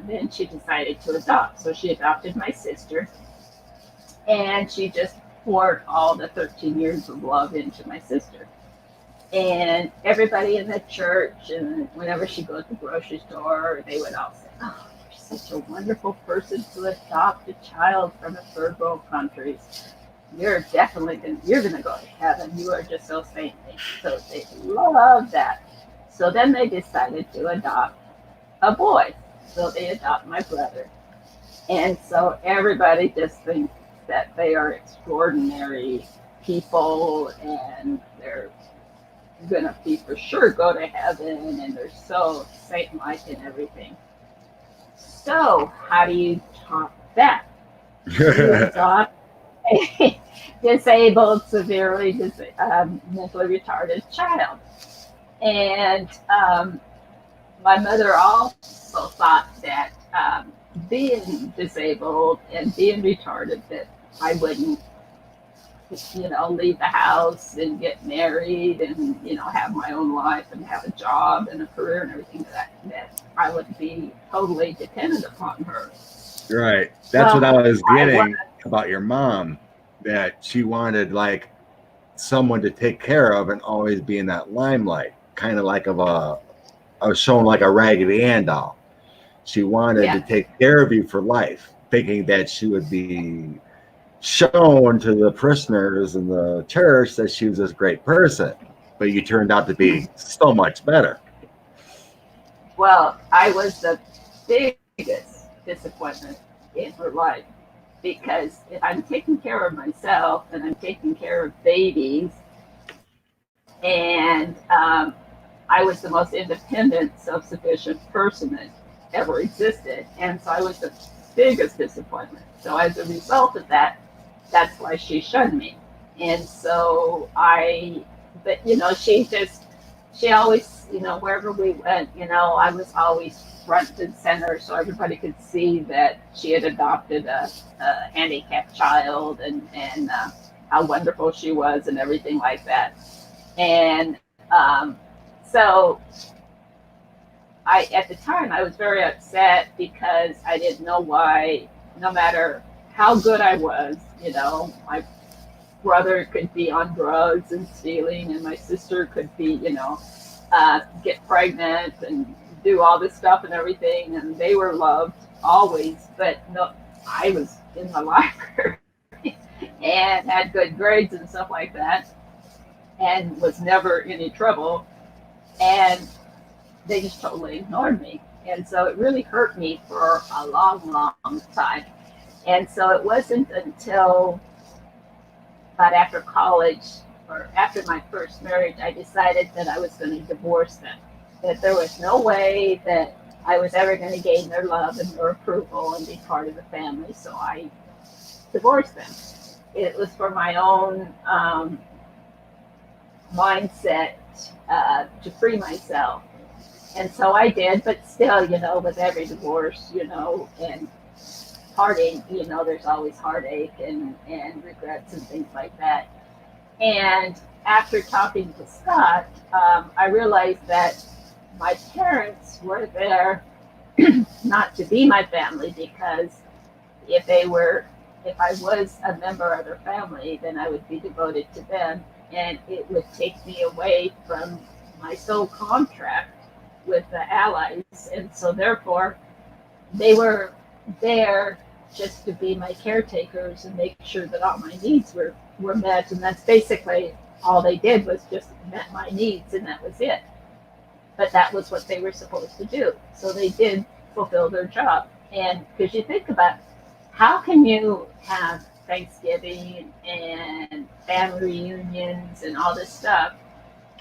Speaker 2: then she decided to adopt. So she adopted my sister, and she just poured all the 13 years of love into my sister. And everybody in the church, and whenever she goes to the grocery store, they would all say, "Oh, you're such a wonderful person to adopt a child from a third world country. You're gonna go to heaven. You are just so saintly." So they love that. So then they decided to adopt a boy. So they adopt my brother. And so everybody just thinks that they are extraordinary people, and they're gonna be for sure go to heaven, and they're so saint-like and everything. So how do you top that? You adopt a disabled, severely mentally retarded child. And my mother also thought that being disabled and being retarded, that I wouldn't, leave the house and get married and, have my own life and have a job and a career and everything, that I would be totally dependent upon her.
Speaker 1: Right. That's what I was getting about your mom, that she wanted like someone to take care of and always be in that limelight, kind of like I was shown like a Raggedy Ann doll. She wanted to take care of you for life, thinking that she would be shown to the prisoners in the church that she was this great person, but you turned out to be so much better.
Speaker 2: Well, I was the biggest disappointment in her life, because if I'm taking care of myself and I'm taking care of babies, and I was the most independent, self-sufficient person that ever existed, and so I was the biggest disappointment. So as a result of that, that's why she shunned me. And so she always, wherever we went, I was always front and center, so everybody could see that she had adopted a handicapped child, and how wonderful she was and everything like that. And so at the time, I was very upset because I didn't know why, no matter how good I was, my brother could be on drugs and stealing, and my sister could be, get pregnant and do all this stuff and everything, and they were loved always. But no, I was in the library and had good grades and stuff like that, and was never in any trouble, and they just totally ignored me. And so it really hurt me for a long, long time. And so it wasn't until about after college, or after my first marriage, I decided that I was going to divorce them. That there was no way that I was ever going to gain their love and their approval and be part of the family. So I divorced them. It was for my own mindset, to free myself. And so I did, but still, with every divorce, and parting, there's always heartache and regrets and things like that. And after talking to Scott, I realized that my parents were there not to be my family, because if they were if I was a member of their family, then I would be devoted to them, and it would take me away from my soul contract with the allies. And so therefore they were there just to be my caretakers and make sure that all my needs were met. And that's basically all they did, was just met my needs, and that was it. But that was what they were supposed to do. So they did fulfill their job. And because you think about, how can you have Thanksgiving and family reunions and all this stuff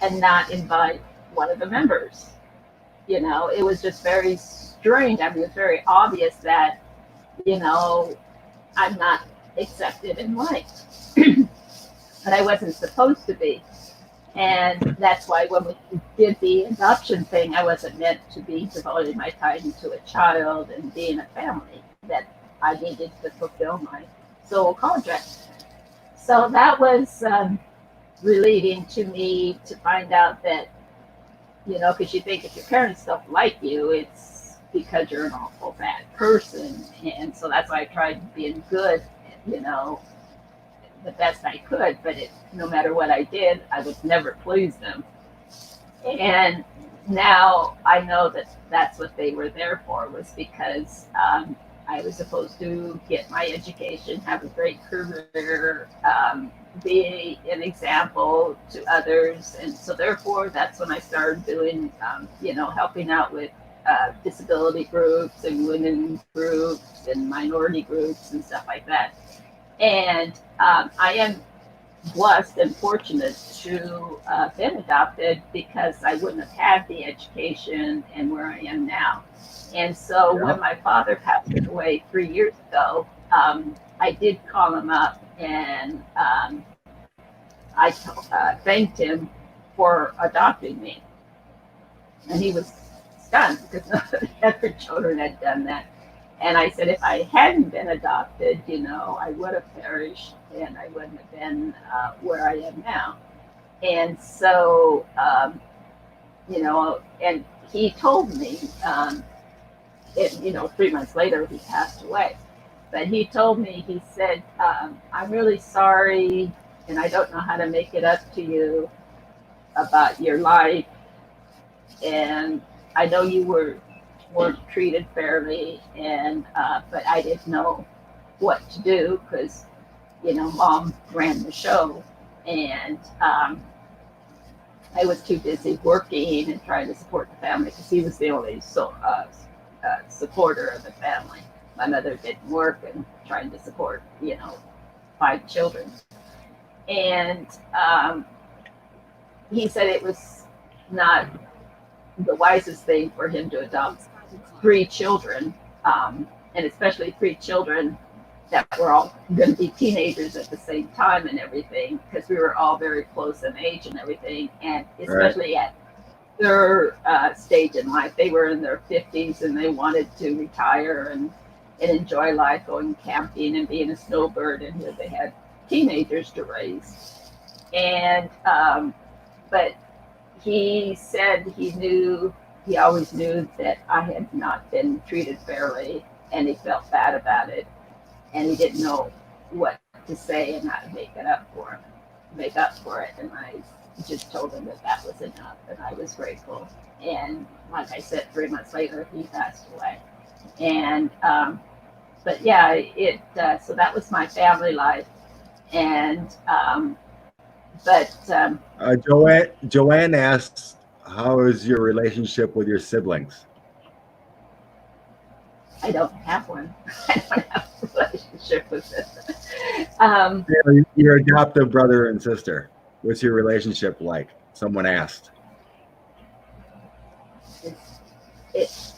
Speaker 2: and not invite one of the members? You know, it was just very strange. I mean, it's very obvious that, you know, I'm not accepted and liked, but I wasn't supposed to be. And that's why when we did the adoption thing, I wasn't meant to be devoting my time to a child and being a family, that I needed to fulfill my soul contract. So that was relieving to me to find out that, you know, because you think if your parents don't like you, it's because you're an awful bad person. And so that's why I tried being good, you know, the best I could, but no matter what I did, I would never please them. And now I know that that's what they were there for, was because I was supposed to get my education, have a great career, be an example to others. And so therefore, that's when I started doing, you know, helping out with disability groups and women groups and minority groups and stuff like that. And I am blessed and fortunate to have been adopted, because I wouldn't have had the education and where I am now. And so when my father passed away 3 years ago, I did call him up, and I thanked him for adopting me. And he was stunned, because none of the other children had done that. And I said, if I hadn't been adopted, you know, I would have perished, and I wouldn't have been where I am now. And so, you know, and he told me, you know, 3 months later, he passed away. But he told me, he said, I'm really sorry, and I don't know how to make it up to you about your life. And I know you weren't treated fairly, and but I didn't know what to do, because, you know, mom ran the show, and I was too busy working and trying to support the family, because he was the only supporter of the family. My mother didn't work, and trying to support, you know, 5 children. And he said it was not the wisest thing for him to adopt 3 children, and especially 3 children that were all going to be teenagers at the same time and everything, because we were all very close in age and everything. And especially at their stage in life, they were in their 50s, and they wanted to retire and enjoy life, going camping and being a snowbird, and here they had teenagers to raise. And but he said he always knew that I had not been treated fairly, and he felt bad about it, and he didn't know what to say and how to make up for it. And I just told him that was enough, and I was grateful. And like I said, 3 months later, he passed away. And but yeah, so that was my family life. And
Speaker 1: Joanne asks, how is your relationship with your siblings?
Speaker 2: I don't have one. I don't have a relationship with them.
Speaker 1: Your adoptive brother and sister, what's your relationship like? Someone asked.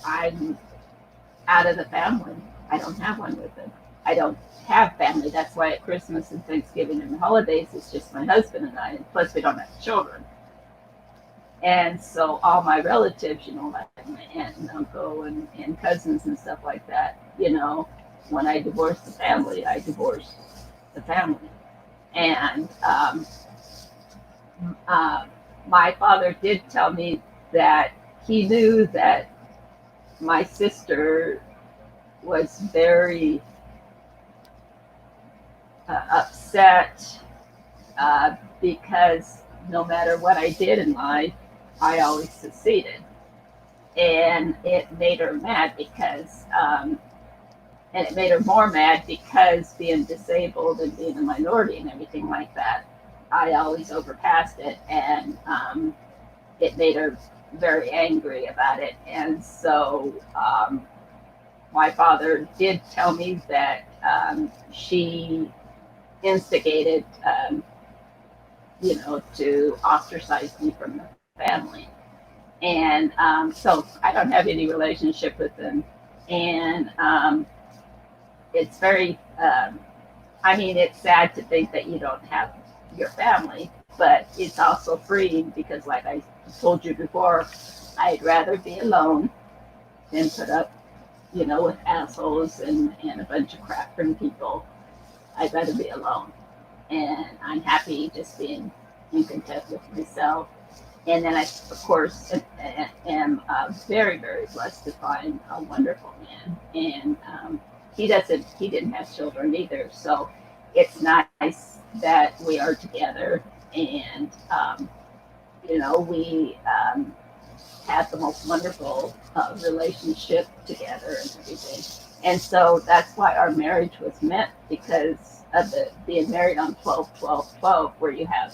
Speaker 2: I'm out of the family. I don't have one with them. I don't have family. That's why at Christmas and Thanksgiving and the holidays, it's just my husband and I. And plus, we don't have children. And so all my relatives, you know, like my aunt and uncle and cousins and stuff like that, you know, when I divorced the family, I divorced the family. And my father did tell me that he knew that my sister was very upset because no matter what I did in life, I always succeeded. And it made her mad because, and it made her more mad because being disabled and being a minority and everything like that, I always overpassed it. And it made her very angry about it. And so my father did tell me that she instigated, to ostracize me from the family. And so I don't have any relationship with them. And it's very, I mean, it's sad to think that you don't have your family, but it's also freeing because, like I told you before, I'd rather be alone than put up, with assholes and a bunch of crap from people. I'd rather be alone. And I'm happy just being in content with myself. And then I, of course, am very, very blessed to find a wonderful man. And he didn't have children either. So it's nice that we are together. And, we had the most wonderful relationship together and everything. And so that's why our marriage was meant, because of the being married on 12, 12, 12, where you have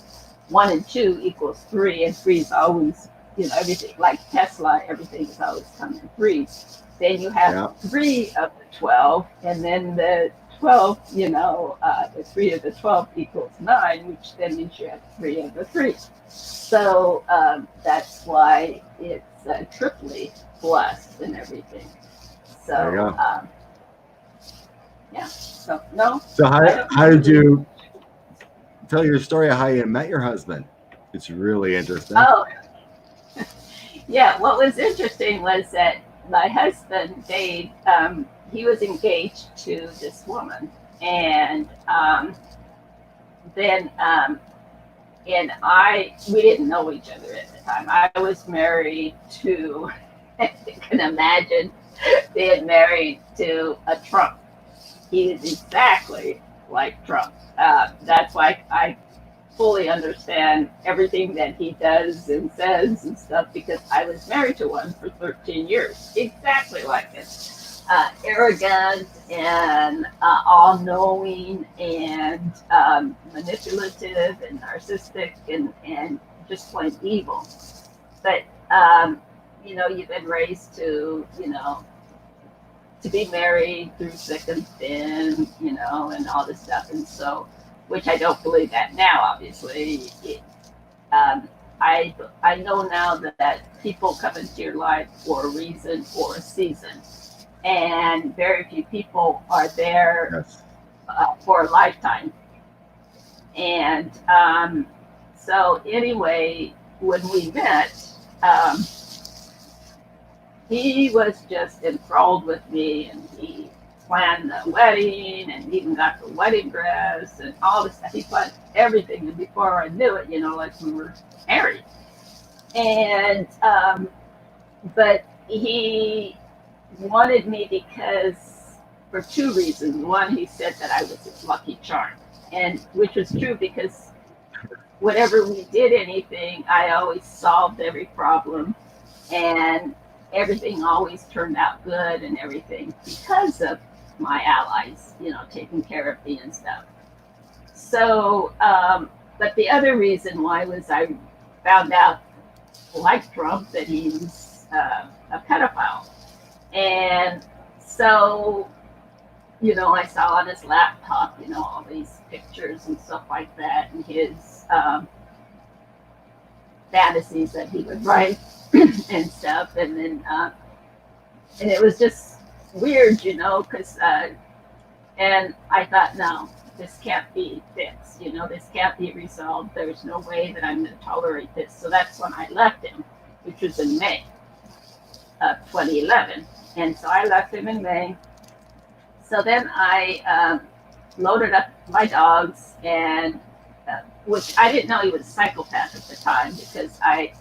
Speaker 2: 1 and 2 equals 3, and 3 is always, everything like Tesla, everything is always coming in 3s. Then you have 3 of the 12, and then the 12, the 3 of the 12 equals 9, which then means you have 3 of the 3. So that's why it's triply blessed and everything. So,
Speaker 1: there you go.
Speaker 2: yeah. So, no.
Speaker 1: So how did you tell your story of how you met your husband? It's really interesting.
Speaker 2: Oh, yeah. What was interesting was that my husband, Dave, he was engaged to this woman, and then we didn't know each other at the time. I was married to, you can imagine, being married to a Trump. He is exactly like Trump. That's why I fully understand everything that he does and says and stuff, because I was married to one for 13 years, exactly like it. Arrogant and all-knowing and manipulative and narcissistic and just plain evil. But you've been raised to to be married through thick and thin, and all this stuff, and so, which I don't believe that now, obviously. I know now that people come into your life for a reason or a season, and very few people are there for a lifetime. And so anyway, when we met, he was just enthralled with me, and he planned the wedding and even got the wedding dress and all this stuff. He planned everything, and before I knew it, like we were married. And but he wanted me because, for 2 reasons. One, he said that I was his lucky charm, and which was true, because whenever we did anything, I always solved every problem, and everything always turned out good and everything because of my allies, taking care of me and stuff. So, but the other reason why was I found out, like Trump, that he's a pedophile. And so, I saw on his laptop, all these pictures and stuff like that, and his fantasies that he would write and stuff. And then, and it was just weird, because, and I thought, no, this can't be fixed, this can't be resolved. There's no way that I'm going to tolerate this. So that's when I left him, which was in May of 2011. And so I left him in May. So then I loaded up my dogs, and which I didn't know he was a psychopath at the time, because I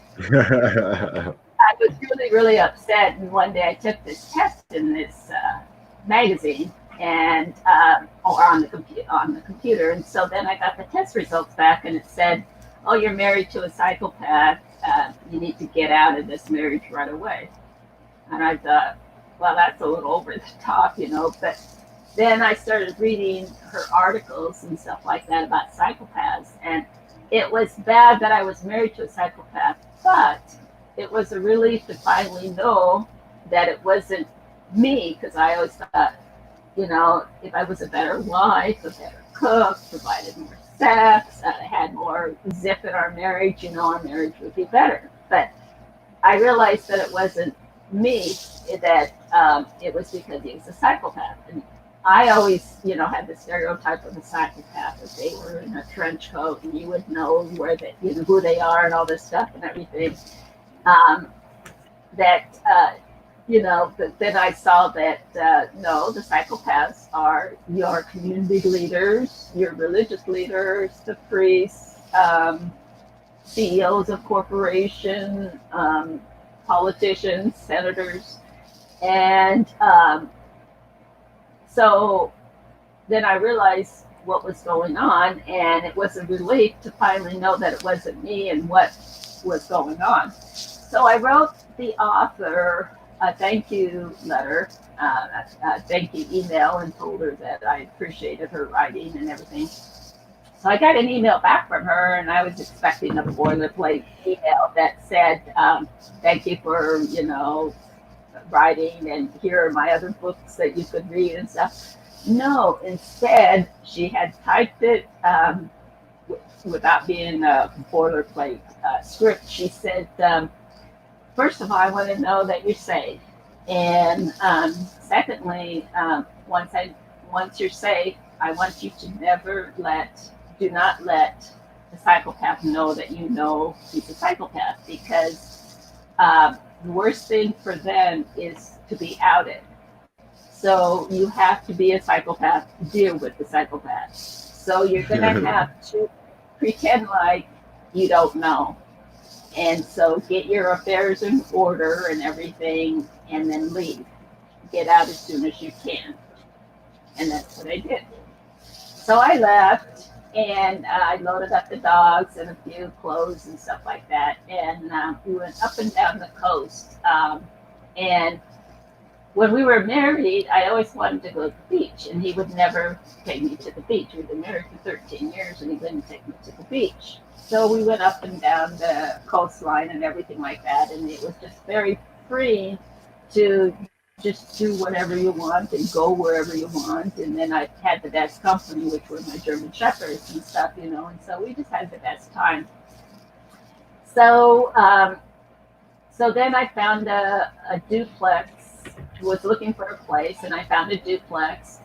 Speaker 2: was really, really upset. And one day I took this test in this magazine, and or on the computer. And so then I got the test results back, and it said, "Oh, you're married to a psychopath. You need to get out of this marriage right away." And I thought, well, that's a little over the top, But then I started reading her articles and stuff like that about psychopaths, and it was bad that I was married to a psychopath, but it was a relief to finally know that it wasn't me, because I always thought, if I was a better wife, a better cook, provided more sex, had more zip in our marriage, our marriage would be better. But I realized that it wasn't me, that it was because he was a psychopath. And I always, had the stereotype of a psychopath, that they were in a trench coat and you would know where they, who they are and all this stuff and everything. But then I saw that no, the psychopaths are your community leaders, your religious leaders, the priests, CEOs of corporations, politicians, senators. And so then I realized what was going on, and it was a relief to finally know that it wasn't me and what was going on. So I wrote the author a thank you letter, a thank you email, and told her that I appreciated her writing and everything. So I got an email back from her, and I was expecting a boilerplate email that said, thank you for, writing, and here are my other books that you could read and stuff. No, instead, she had typed it without being a boilerplate script. She said, first of all, I want to know that you're safe. And secondly, once you're safe, I want you to do not let the psychopath know that you know he's a psychopath, because the worst thing for them is to be outed. So you have to be a psychopath to deal with the psychopath. So you're going to have to pretend like you don't know. And so get your affairs in order and everything, and then leave. Get out as soon as you can. And that's what I did. So I left, and I loaded up the dogs and a few clothes and stuff like that. And we went up and down the coast. And when we were married, I always wanted to go to the beach, and he would never take me to the beach. We'd been married for 13 years, and he wouldn't take me to the beach. So we went up and down the coastline and everything like that, and it was just very free to just do whatever you want and go wherever you want. And then I had the best company, which were my German Shepherds and stuff, and so we just had the best time. So so then I found a duplex, was looking for a place, and I found a duplex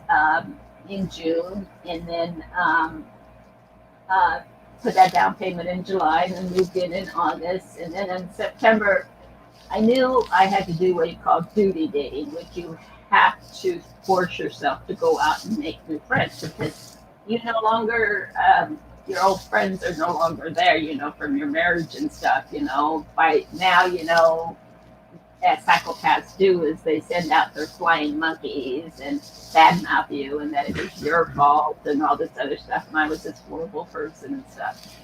Speaker 2: in June, and then put that down payment in July, and then moved in August. And then in September, I knew I had to do what you call duty dating, which you have to force yourself to go out and make new friends, because you no longer, your old friends are no longer there, from your marriage and stuff, by now, as psychopaths do, is they send out their flying monkeys and badmouth you, and that it was your fault and all this other stuff, and I was this horrible person and stuff.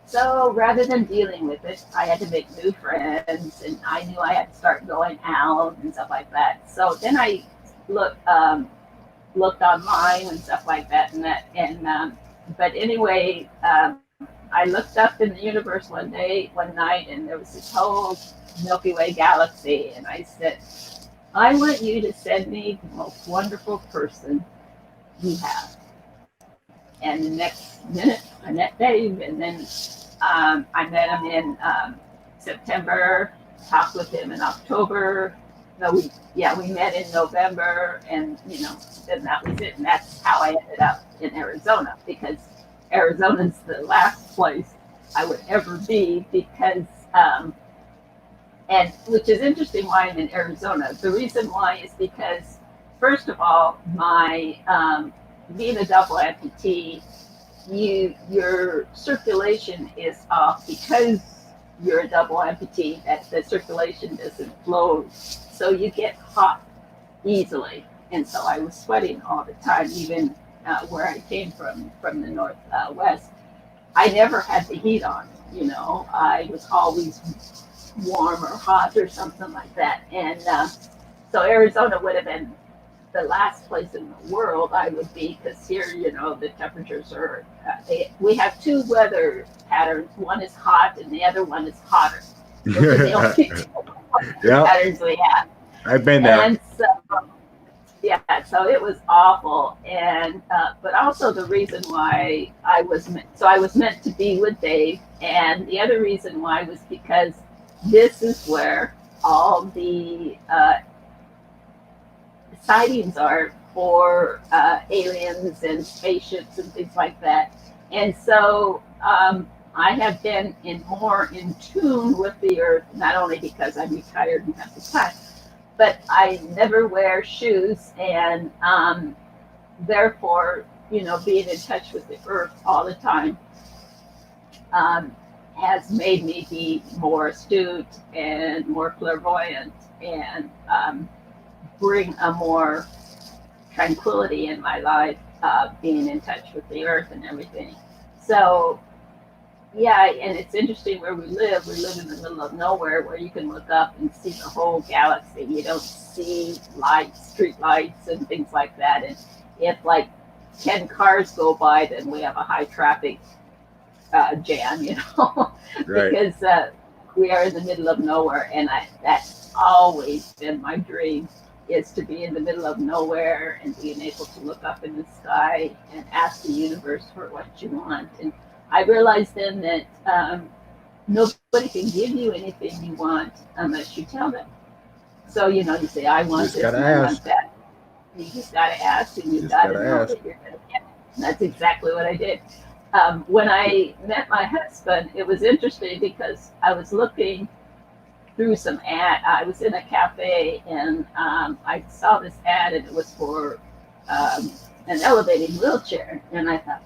Speaker 2: So rather than dealing with it, I had to make new friends, and I knew I had to start going out and stuff like that. So then I looked online and stuff like that, but anyway, I looked up in the universe one night, and there was this whole Milky Way galaxy, and I said, I want you to send me the most wonderful person you have. And the next minute, I met Dave, and then I met him in September, talked with him in October. No, we met in November, and then that was it. And that's how I ended up in Arizona, because Arizona's the last place I would ever be, because and which is interesting why I'm in Arizona. The reason why is because, first of all, my being a double amputee, your circulation is off, because you're a double amputee, that the circulation doesn't flow, so you get hot easily. And so I was sweating all the time, even where I came from the northwest. I never had the heat on, you know. I was always warm or hot or something like that. And so Arizona would have been the last place in the world I would be, because here, you know, the temperatures are, we have two weather patterns. One is hot and the other one is hotter. Those are the only two
Speaker 1: Yep,
Speaker 2: patterns we have.
Speaker 1: I've been there.
Speaker 2: And so, yeah, so it was awful. And, but also the reason why I was meant to be with Dave. And the other reason why was because this is where all the sightings are for aliens and spaceships and things like that. And so I have been more in tune with the earth, not only because I'm retired and have the time, but I never wear shoes. And therefore, you know, being in touch with the earth all the time has made me be more astute and more clairvoyant, and bring a more tranquility in my life, being in touch with the earth and everything. So, yeah, and it's interesting where we live. We live in the middle of nowhere, where you can look up and see the whole galaxy. You don't see lights, street lights, and things like that. And if like 10 cars go by, then we have a high traffic jam, you know,
Speaker 1: Right.
Speaker 2: because we are in the middle of nowhere. And that's always been my dream, is to be in the middle of nowhere and being able to look up in the sky and ask the universe for what you want. And I realized then that nobody can give you anything you want unless you tell them. So, you know, you say, I want
Speaker 1: Just
Speaker 2: this
Speaker 1: gotta
Speaker 2: and I
Speaker 1: ask.
Speaker 2: want that. You just got to ask, and you
Speaker 1: Just
Speaker 2: got to
Speaker 1: gotta
Speaker 2: know
Speaker 1: ask.
Speaker 2: that you're going to get it. And that's exactly what I did. When I met my husband, it was interesting because I was looking through some ad. I was in a cafe, and I saw this ad, and it was for an elevating wheelchair. And I thought,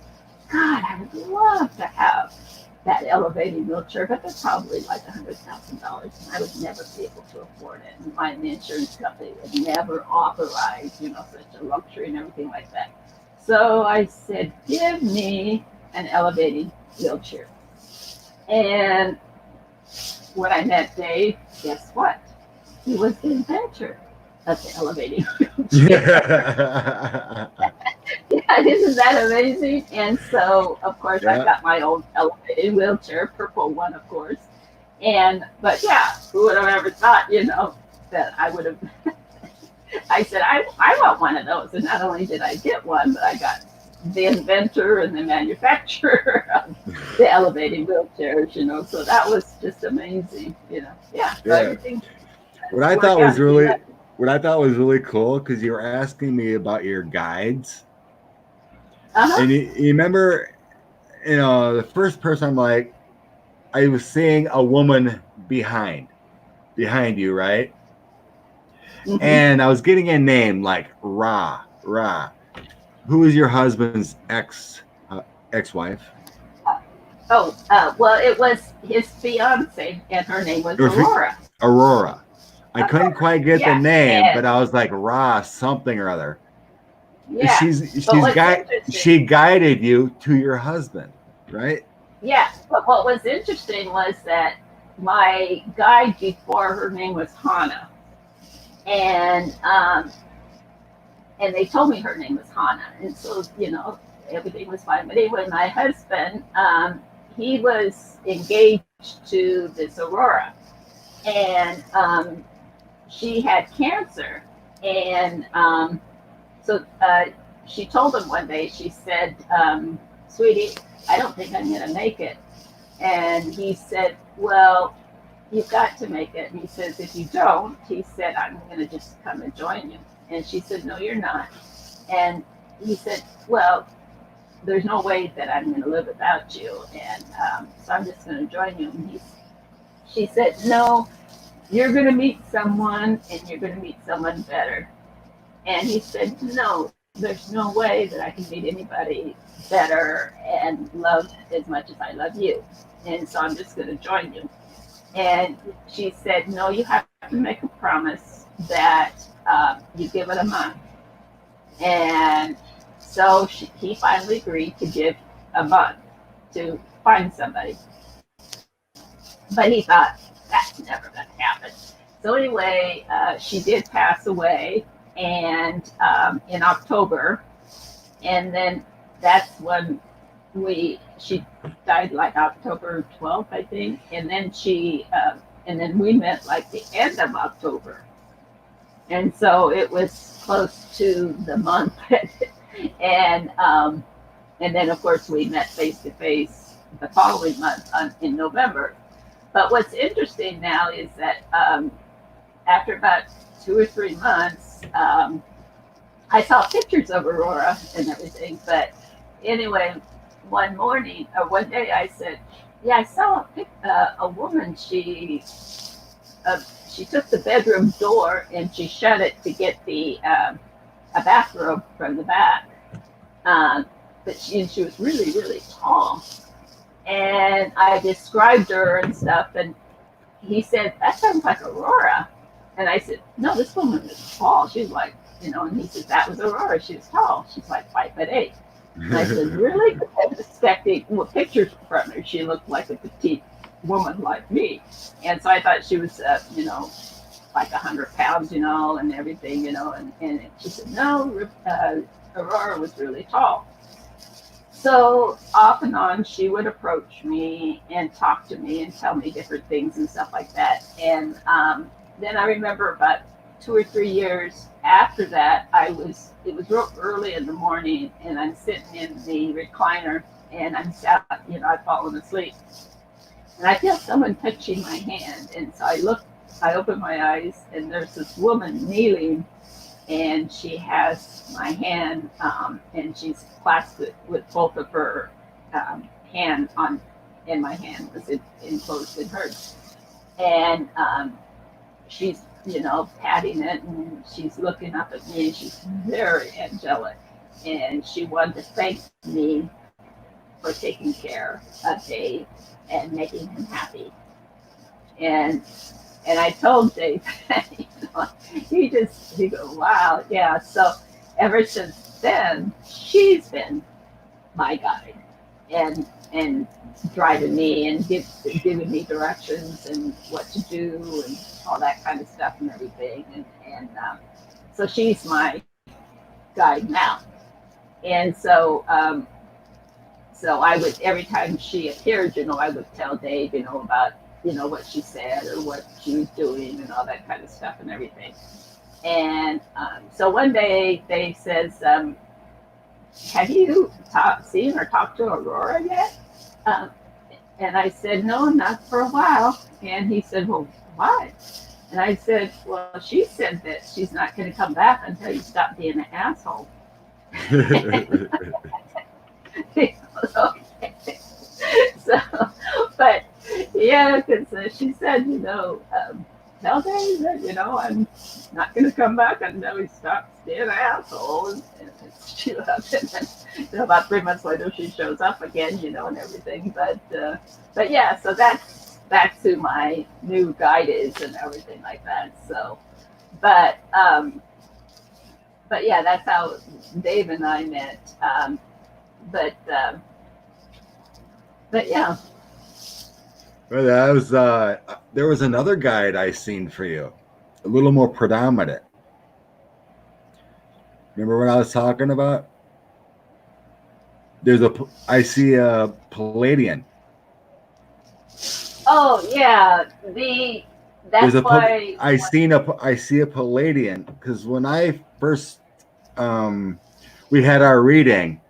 Speaker 2: God, I would love to have that elevating wheelchair, but they're probably like $100,000, and I would never be able to afford it. And my insurance company would never authorize, you know, such a luxury and everything like that. So I said, give me an elevating wheelchair. And when I met Dave, guess what? He was the inventor of the elevating wheelchair. Yeah, isn't that amazing? And so, of course,
Speaker 1: Yeah.
Speaker 2: I've got my own elevated wheelchair, purple one, of course. And, but yeah, who would have ever thought, you know, that I would have, I said, I want one of those. And not only did I get one, but I got the inventor and the manufacturer of the elevated wheelchairs, you know. So that was just amazing, you know. Yeah, so
Speaker 1: Yeah.
Speaker 2: everything.
Speaker 1: What I thought was really cool, because you were asking me about your guides.
Speaker 2: Uh-huh.
Speaker 1: And you remember, you know, the first person, I'm like, I was seeing a woman behind you, right?
Speaker 2: Mhm.
Speaker 1: And I was getting a name like Ra. Who is your husband's ex-wife?
Speaker 2: Well, it was his fiance, and her name was
Speaker 1: Or
Speaker 2: Aurora.
Speaker 1: Aurora. I couldn't quite get the
Speaker 2: Yeah,
Speaker 1: name,
Speaker 2: and
Speaker 1: but I was like Ra something or other.
Speaker 2: yeah. But what's interesting,
Speaker 1: She guided you to your husband, right?
Speaker 2: yeah. But what was interesting was that my guide before, her name was Hannah, and they told me her name was Hannah, and so, you know, everything was fine. But anyway, my husband, he was engaged to this Aurora, and she had cancer, and so she told him one day, she said, sweetie, I don't think I'm going to make it. And he said, well, you've got to make it. And he says, if you don't, he said, I'm going to just come and join you. And she said, no, you're not. And he said, well, there's no way that I'm going to live without you. And so I'm just going to join you. And she said, no, you're going to meet someone, and you're going to meet someone better. And he said, no, there's no way that I can meet anybody better and love as much as I love you. And so I'm just going to join you. And she said, no, you have to make a promise that you give it a month. And so he finally agreed to give a month to find somebody. But he thought, that's never going to happen. So anyway, she did pass away, and in October, and then that's when she died like October 12th, I think, and then we met like the end of October, and so it was close to the month, and then of course we met face to face the following month in November. But what's interesting now is that after about 2 or 3 months, I saw pictures of Aurora and everything. But anyway, one morning or one day, I said, "Yeah, I saw a woman. She took the bedroom door and she shut it to get a bathrobe from the back. But she was really really tall." And I described her and stuff, and he said, "That sounds like Aurora." And I said, "No, this woman is tall. She's like, and he said, "That was Aurora. She was tall. She's like 5'8". And I said, "Really?" I was expecting pictures from her. She looked like a petite woman like me. And so I thought she was, like 100 pounds, and everything, and she said, "No, Aurora was really tall." So off and on, she would approach me and talk to me and tell me different things and stuff like that. And then I remember about 2 or 3 years after that, it was real early in the morning, and I'm sitting in the recliner, and I've fallen asleep, and I feel someone touching my hand, and so I open my eyes, and there's this woman kneeling, and she has my hand, and she's clasped it with both of her hand on, and my hand was enclosed in hers, and she's patting it, and she's looking up at me, and she's very angelic, and she wanted to thank me for taking care of Dave and making him happy. And I told Dave, he goes, "Wow, yeah." So ever since then, she's been my guide, and driving me and giving me directions and what to do and all that kind of stuff and everything. And so she's my guide now. And so I would, every time she appeared, I would tell Dave, about what she said or what she was doing and all that kind of stuff and everything. And so one day Dave says, "Have you seen or talked to Aurora yet?" And I said, "No, not for a while." And he said, "Well, why?" And I said, "Well, she said that she's not going to come back until you stop being an asshole." He goes, "Okay." So, but yeah, because she said, "Tell Dave that, I'm not going to come back until he stops being an asshole." And she left, and then, about 3 months later, she shows up again, and everything. But yeah, so that's who my new guide is and everything like that. So, but yeah, that's how Dave and I met. But yeah.
Speaker 1: Well, that was there was another guide I seen for you, a little more predominant. Remember what I was talking about? I see a Palladian.
Speaker 2: Oh yeah, that's why
Speaker 1: I see a Palladian because when I first we had our reading,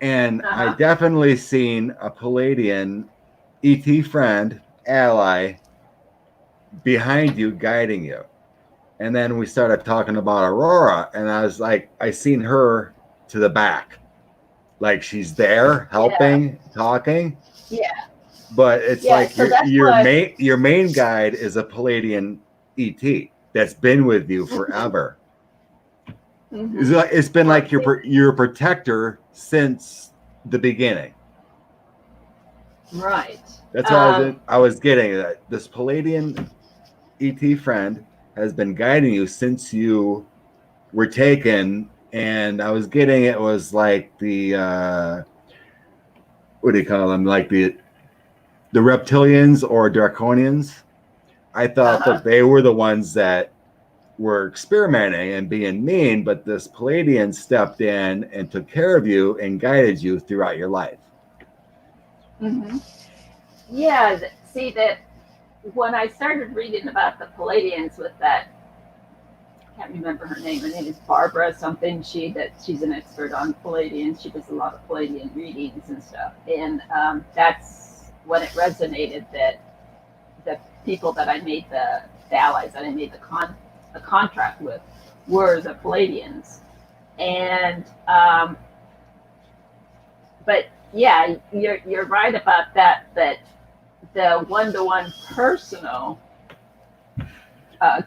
Speaker 1: and I definitely seen a Palladian ET friend, ally, behind you, guiding you. And then we started talking about Aurora, and I was like, I seen her to the back. Like she's there helping, talking.
Speaker 2: Yeah.
Speaker 1: But it's like
Speaker 2: so
Speaker 1: your main guide is a Palladian ET that's been with you forever. Mm-hmm. It's been like your protector since the beginning.
Speaker 2: Right.
Speaker 1: That's what I was getting. That this Palladian ET friend has been guiding you since you were taken and I was getting it was like the what do you call them? Like the reptilians or draconians. I thought
Speaker 2: Uh-huh.
Speaker 1: that they were the ones that were experimenting and being mean, but this Palladian stepped in and took care of you and guided you throughout your life.
Speaker 2: Hmm. Yeah, see that when I started reading about the Palladians with that, I can't remember her name. Her name is Barbara something. She's an expert on Palladians. She does a lot of Palladian readings and stuff, and that's when it resonated that the people that I made the allies that I made the contract with were the Palladians, and but yeah, you're right about that. That the one-to-one personal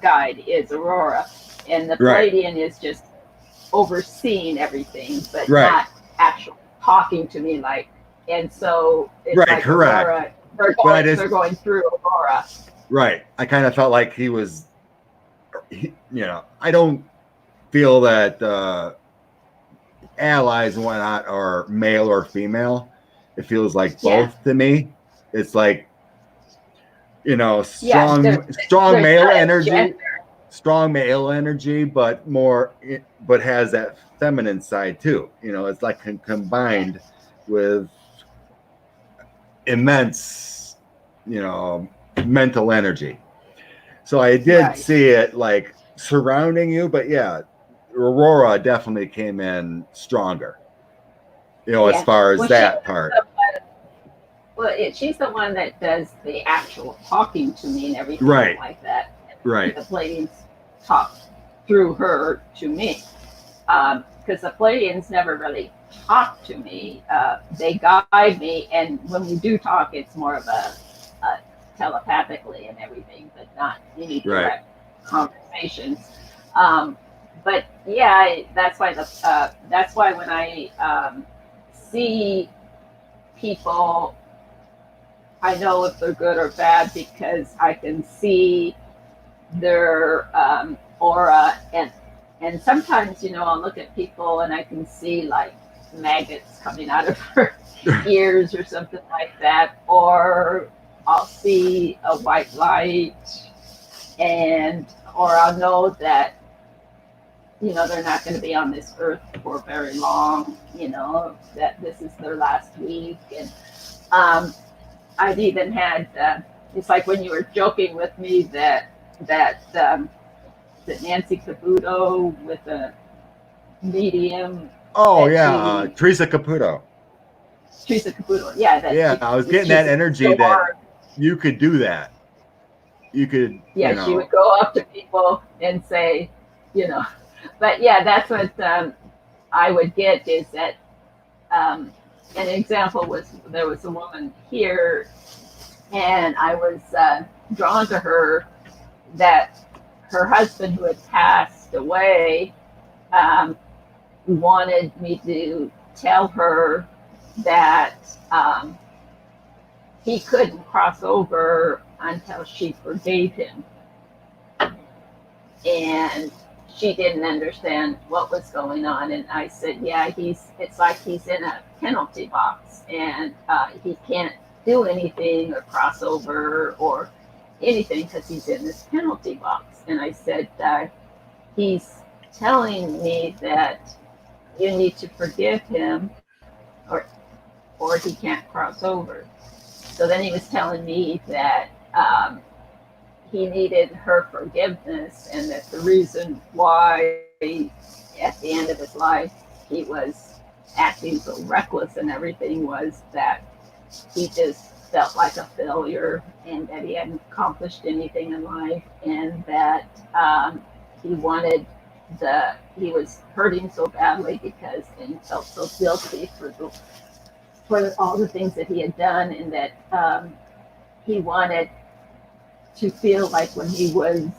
Speaker 2: guide is Aurora, and the
Speaker 1: Right.
Speaker 2: Palladian is just overseeing everything, but
Speaker 1: Right.
Speaker 2: not actually talking to me like. And so it's
Speaker 1: Right,
Speaker 2: like
Speaker 1: correct.
Speaker 2: Aurora. They're going through Aurora.
Speaker 1: Right. I kind of felt like he was, I don't feel that allies and whatnot are male or female. It feels like both to me. It's like, strong male energy, strong male energy, but has that feminine side too. It's like combined with immense, mental energy. So I did see it like surrounding you, but yeah, Aurora definitely came in stronger, as far as that part.
Speaker 2: Well, she's the one that does the actual talking to me and everything like that.
Speaker 1: Right.
Speaker 2: The Palladians talk through her to me. Because the Palladians never really talk to me. They guide me, and when we do talk, it's more of a telepathically and everything, but not any direct conversations. But yeah, that's why when I see people, I know if they're good or bad because I can see their aura, and sometimes I'll look at people and I can see like maggots coming out of her ears or something like that, or I'll see a white light, or I'll know that they're not going to be on this earth for very long, that this is their last week. And I've even had it's like when you were joking with me that Nancy Caputo with a medium.
Speaker 1: Oh yeah, Teresa Caputo.
Speaker 2: Teresa Caputo, yeah.
Speaker 1: Yeah, I was getting that energy that you could do that. You could.
Speaker 2: Yeah, she would go up to people and say, but yeah, that's what I would get is that an example was there was a woman here, and I was drawn to her that her husband, who had passed away, wanted me to tell her that he couldn't cross over until she forgave him. And she didn't understand what was going on. And I said, yeah, it's like he's in a penalty box, and he can't do anything or cross over or anything because he's in this penalty box. And I said, he's telling me that you need to forgive him or he can't cross over. So then he was telling me that he needed her forgiveness, and that the reason why at the end of his life he was acting so reckless and everything was that he just felt like a failure, and that he hadn't accomplished anything in life, and that he was hurting so badly because and he felt so guilty for all the things that he had done, and that he wanted to feel like when he was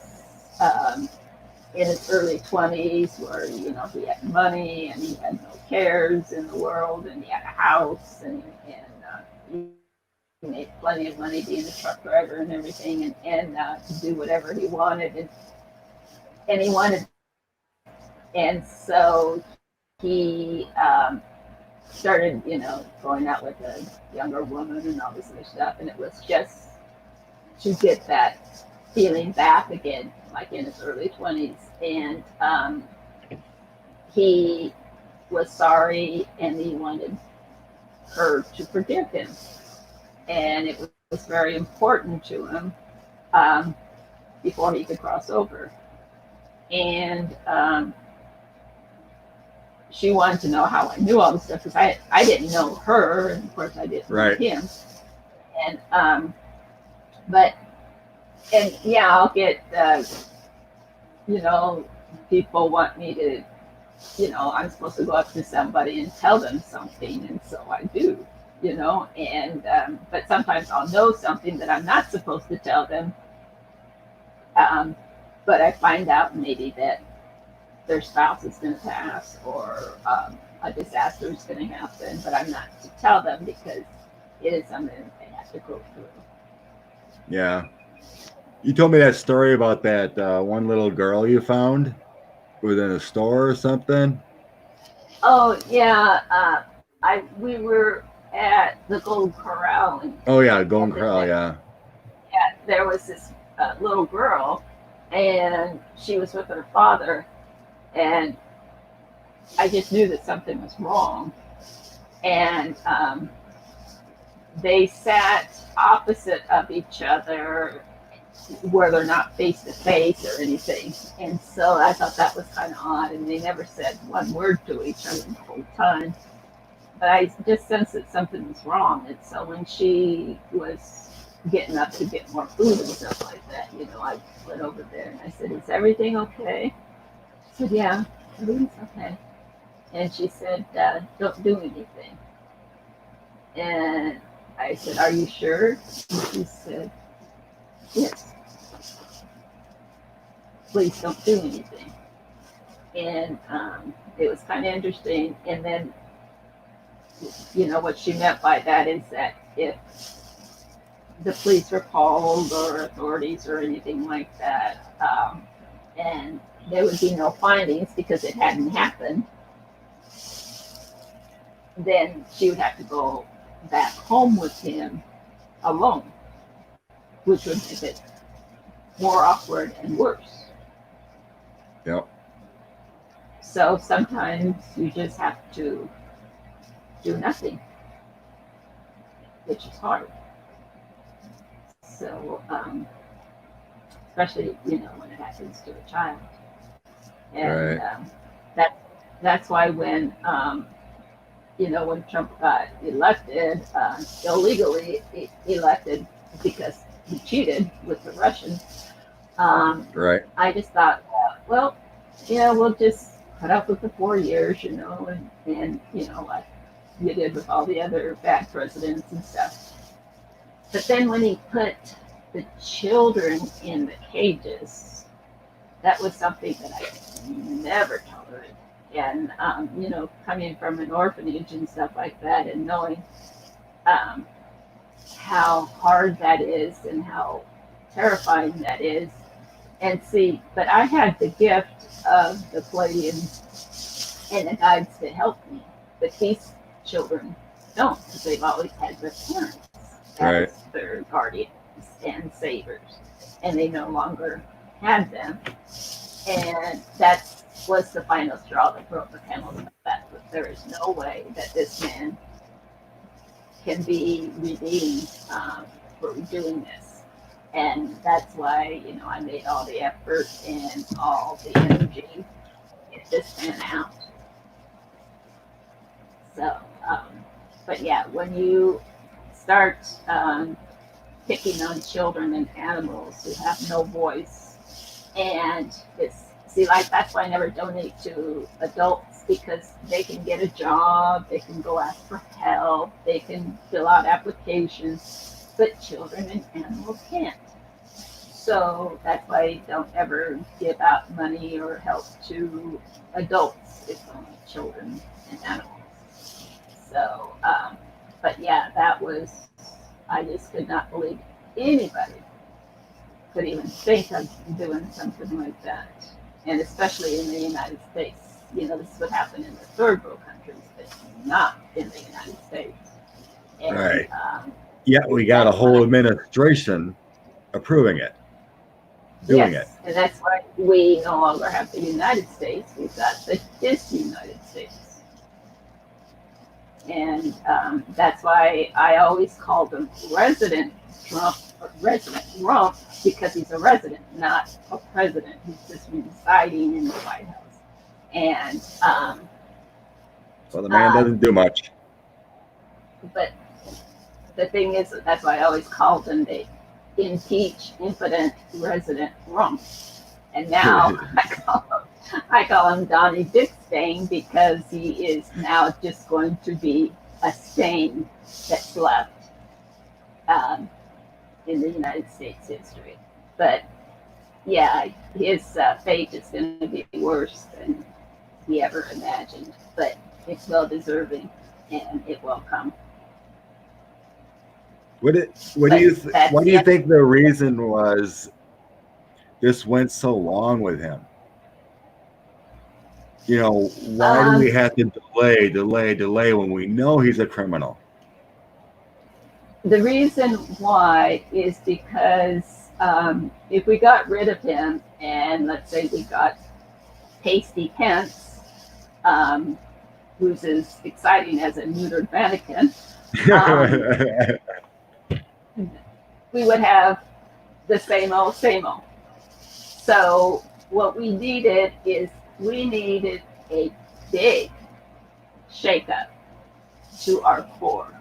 Speaker 2: in his early 20s, where he had money and he had no cares in the world, and he had a house, and he made plenty of money being a truck driver and everything, and to do whatever he wanted, and he wanted, and so he started, going out with a younger woman and all this other stuff, and it was just to get that feeling back again, like in his early 20s. And he was sorry, and he wanted her to forgive him. And it was very important to him um, before he could cross over. And she wanted to know how I knew all this stuff, because I didn't know her, and of course I didn't know him. And but and yeah, I'll get people want me to, I'm supposed to go up to somebody and tell them something, and so I do, and but sometimes I'll know something that I'm not supposed to tell them, but I find out maybe that their spouse is going to pass, or a disaster is going to happen, but I'm not to tell them because it is something that they have to go through.
Speaker 1: Yeah. You told me that story about that one little girl you found within a store or something.
Speaker 2: Oh yeah, we were at the Gold Corral.
Speaker 1: Oh yeah, Golden Corral. Yeah.
Speaker 2: Yeah, there was this little girl, and she was with her father, and I just knew that something was wrong. And they sat opposite of each other where they're not face to face or anything. And so I thought that was kind of odd. And they never said one word to each other the whole time. But I just sensed that something was wrong. And so when she was getting up to get more food and stuff like that, I went over there and I said, "Is everything okay?" She said, "Yeah, everything's okay." And she said, "Don't do anything." And I said, "Are you sure?" And she said, "Yes. Please don't do anything." And it was kind of interesting. And then, what she meant by that is that if the police were called or authorities or anything like that, and there would be no findings because it hadn't happened, then she would have to go back home with him alone, which would make it more awkward and worse.
Speaker 1: Yep.
Speaker 2: So sometimes you just have to do nothing, which is hard. So, especially, when it happens to a child. And
Speaker 1: right.
Speaker 2: That's why when Trump got elected, illegally elected because he cheated with the Russians,
Speaker 1: Right.
Speaker 2: I just thought, well, we'll just put up with the 4 years, and like you did with all the other bad presidents and stuff. But then when he put the children in the cages, that was something that I never tolerated. And, coming from an orphanage and stuff like that, and knowing how hard that is and how terrifying that is. And see, but I had the gift of the Palladians and the guides to help me. But these children don't, because they've always had their parents as their guardians and savers. And they no longer had them. And that was the final straw that broke the camel's back. But there is no way that this man can be redeemed for doing this. And that's why, I made all the effort and all the energy to get this man out. So, but yeah, when you start picking on children and animals who have no voice, and that's why I never donate to adults, because they can get a job, they can go ask for help, they can fill out applications, but children and animals can't. So that's why I don't ever give out money or help to adults. It's only children and animals. So, but yeah, I just could not believe anybody could even think of doing something like that. And especially in the United States. this is what happened in the third world countries, but not in the United States. And
Speaker 1: Right. Yeah, we got a
Speaker 2: that's
Speaker 1: whole
Speaker 2: why,
Speaker 1: administration approving it, doing it.
Speaker 2: yes, and that's why we no longer have the United States. We've got the disunited States. And that's why I always called him Resident Trump or Resident Rump, because he's a resident, not a president. He's just residing in the White House. And
Speaker 1: So the man doesn't do much.
Speaker 2: but the thing is, that's why I always called him the impeach impotent resident Rump. And now I call him Donnie Dick Stain, because he is now just going to be a stain that's left in the United States history. But yeah, his fate is going to be worse than he ever imagined. But it's well deserving, and it will come.
Speaker 1: Why do you think the reason was this went so long with him? Why do we have to delay when we know he's a criminal?
Speaker 2: The reason why is because if we got rid of him, and let's say we got Pasty Pence, who's as exciting as a neutered mannequin, we would have the same old, same old. So what we needed is we needed a big shakeup to our core,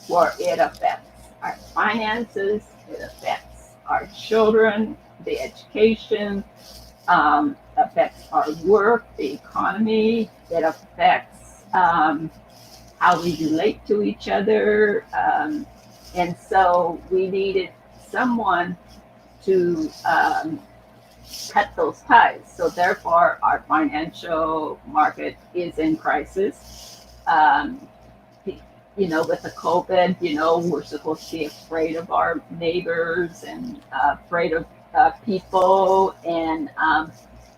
Speaker 2: where it affects our finances, it affects our children, the education, affects our work, the economy, it affects how we relate to each other. And so we needed someone to cut those ties. So therefore, our financial market is in crisis. With the COVID, we're supposed to be afraid of our neighbors and afraid of people, and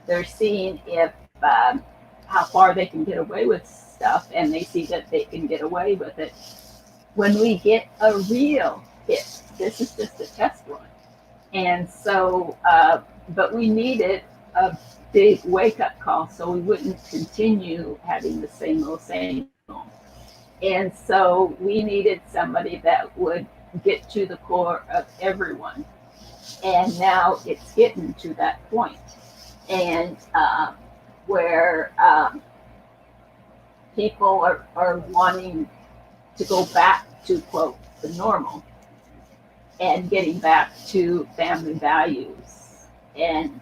Speaker 2: they're seeing if how far they can get away with stuff, and they see that they can get away with it. When we get a real hit, this is just a test run. And so, but we needed a big wake-up call so we wouldn't continue having the same old, same old. And so we needed somebody that would get to the core of everyone. And now it's getting to that point. And where people are wanting to go back to, quote, the normal, and getting back to family values, and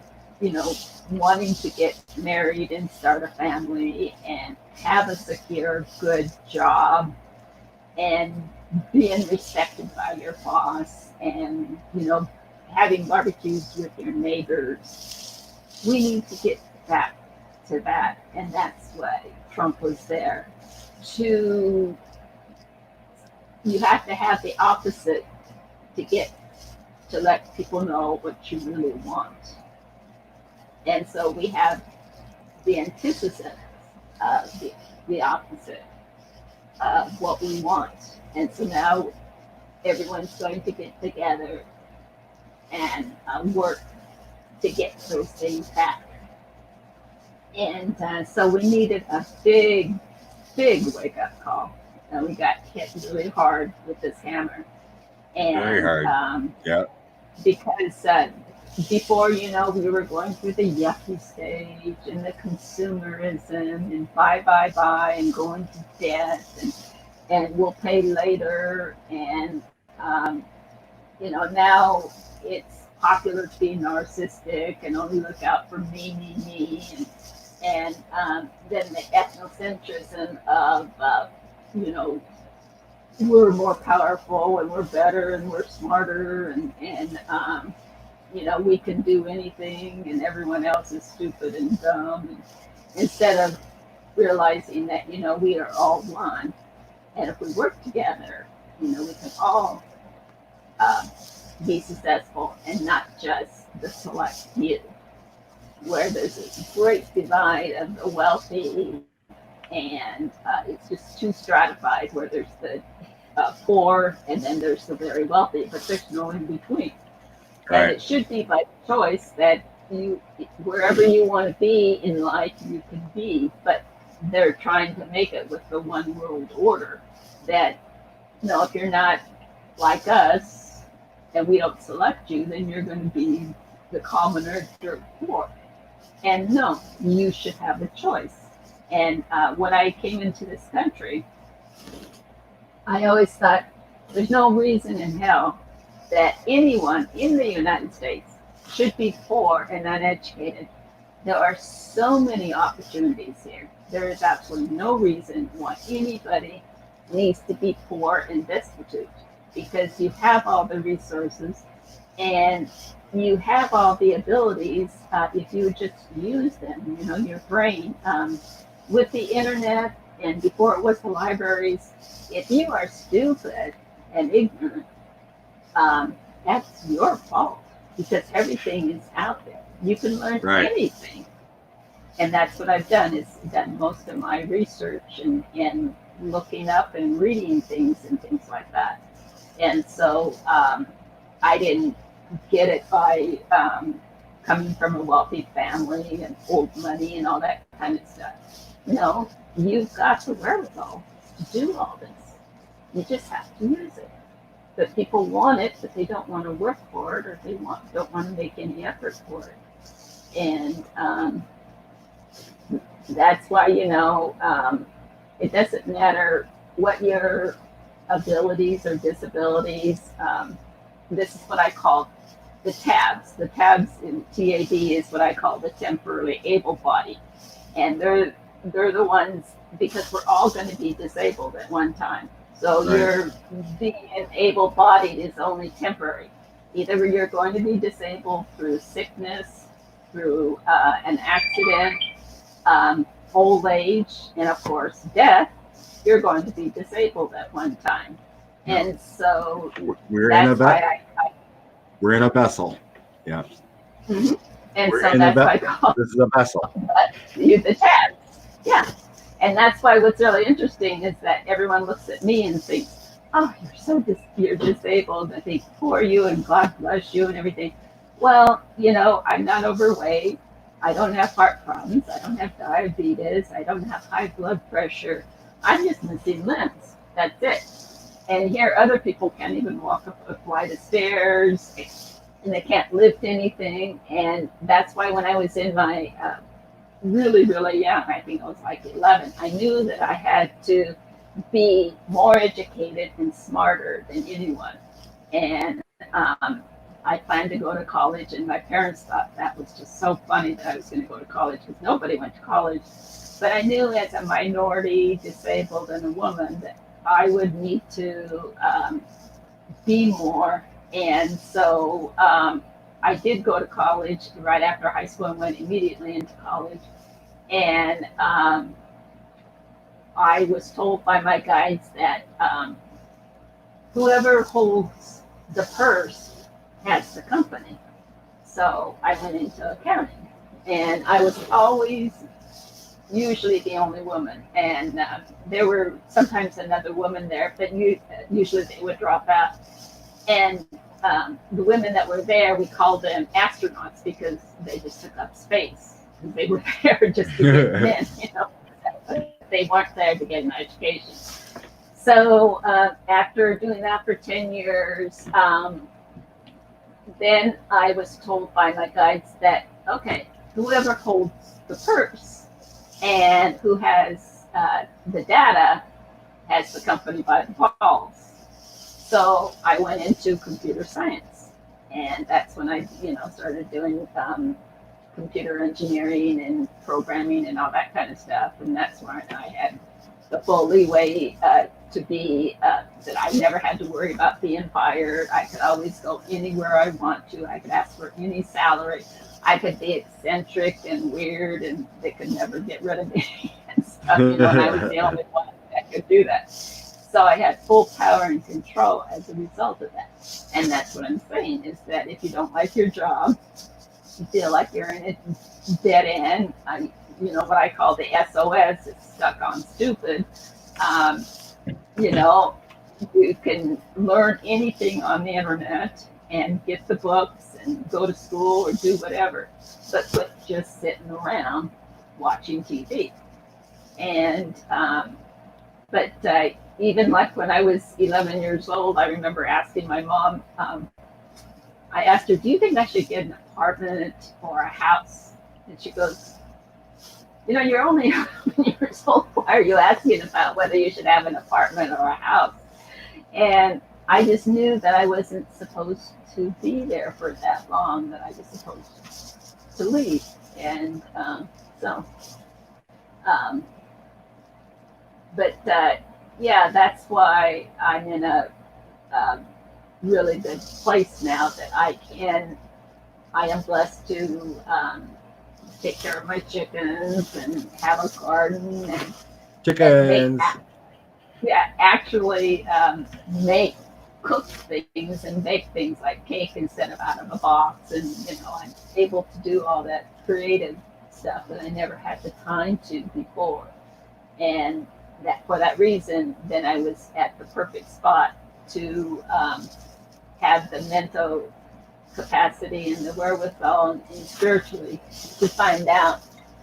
Speaker 2: wanting to get married and start a family and have a secure, good job, and being respected by your boss, and having barbecues with your neighbors. We need to get back to that, and that's why Trump was there. You have to have the opposite to let people know what you really want. And so we have the antithesis of the opposite of what we want. And so now everyone's going to get together and work to get those things back. And so we needed a big wake-up call. And we got hit really hard with this hammer. And,
Speaker 1: very hard. Yeah.
Speaker 2: Because before, we were going through the yucky stage and the consumerism and buy and going to debt and we'll pay later. And, now it's popular to be narcissistic and only look out for me. And then the ethnocentrism of, we're more powerful and we're better and we're smarter and we can do anything and everyone else is stupid and dumb. And instead of realizing that, we are all one. And if we work together, we can all be successful and not just the select few. where there's this great divide of the wealthy, and it's just too stratified, where there's the poor and then there's the very wealthy, but there's no in between. And
Speaker 1: Right.
Speaker 2: it should be by choice that you, wherever you want to be in life, you can be, but they're trying to make it with the one world order that, if you're not like us and we don't select you, then you're going to be the commoner dirt poor. And no, you should have a choice. And when I came into this country, I always thought there's no reason in hell that anyone in the United States should be poor and uneducated. There are so many opportunities here. There is absolutely no reason why anybody needs to be poor and destitute, because you have all the resources and you have all the abilities if you just use them, your brain. With the internet and before it was the libraries, if you are stupid and ignorant, that's your fault, because everything is out there. You can learn
Speaker 1: Right.
Speaker 2: anything. And that's what I've done, is done most of my research and looking up and reading things and things like that. And so I didn't get it by coming from a wealthy family and old money and all that kind of stuff. No, you've got the wherewithal to do all this. You just have to use it. But people want it, but they don't want to work for it, or they don't want to make any effort for it. And that's why, it doesn't matter what your abilities or disabilities. This is what I call the tabs. The tabs in TAB is what I call the temporarily able-bodied, and they're the ones, because we're all going to be disabled at one time. So
Speaker 1: Right.
Speaker 2: your being able-bodied is only temporary. Either you're going to be disabled through sickness, through an accident, old age, and of course death. You're going to be disabled at one time, and so
Speaker 1: We're in a
Speaker 2: that's why
Speaker 1: we're in a vessel. Yeah.
Speaker 2: Mhm. And
Speaker 1: We're
Speaker 2: so
Speaker 1: in a
Speaker 2: that's why I call
Speaker 1: This is a vessel.
Speaker 2: you the tabs. Yeah. And that's why what's really interesting is that everyone looks at me and thinks, "Oh, you're disabled. I think poor you and God bless you and everything." Well, I'm not overweight. I don't have heart problems. I don't have diabetes. I don't have high blood pressure. I'm just missing limbs. That's it. And here, other people can't even walk up a flight of stairs, and they can't lift anything. And that's why when I was in my really, really young, I think I was like 11, I knew that I had to be more educated and smarter than anyone. And I planned to go to college, and my parents thought that was just so funny that I was going to go to college, because nobody went to college. But I knew, as a minority, disabled, and a woman, that I would need to be more. And so I did go to college right after high school and went immediately into college. And I was told by my guides that whoever holds the purse has the company. So I went into accounting, and I was always usually the only woman. And there were sometimes another woman there, but usually they would drop out. And the women that were there, we called them astronauts, because they just took up space. They were there just to get men, They weren't there to get an education. So after doing that for 10 years, then I was told by my guides that, okay, whoever holds the purse and who has the data has the company by the balls. So I went into computer science, and that's when I, started doing computer engineering and programming and all that kind of stuff. And that's when I had the full leeway to be that I never had to worry about being fired. I could always go anywhere I want to. I could ask for any salary. I could be eccentric and weird, and they could never get rid of me and stuff. And I was the only one that could do that. So I had full power and control as a result of that. And that's what I'm saying, is that if you don't like your job, feel like you're in a dead end. What I call the SOS, it's stuck on stupid. Um, you know, you can learn anything on the internet and get the books and go to school or do whatever, but quit just sitting around watching TV. And but even like when I was 11 years old, I remember asking my mom. I asked her, "Do you think I should get an apartment or a house?" And she goes, "You're only 11 years old. Why are you asking about whether you should have an apartment or a house?" And I just knew that I wasn't supposed to be there for that long, that I was supposed to leave. And so, um, but yeah, that's why I'm in a really good place now that I am blessed to take care of my chickens and have a garden and
Speaker 3: Chickens.
Speaker 2: actually cook things and make things like cake instead of out of a box. And, I'm able to do all that creative stuff that I never had the time to before. And that for that reason, then I was at the perfect spot to have the mental capacity and the wherewithal and spiritually to find out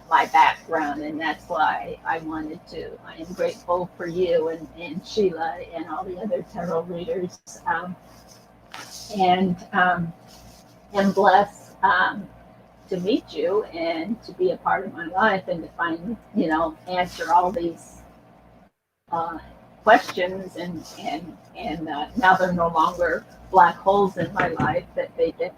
Speaker 2: my background. And that's why I wanted to. I am grateful for you and Sheila and all the other tarot readers, and blessed to meet you and to be a part of my life and to find, answer all these questions. And now they're no longer black holes in my life, that they've been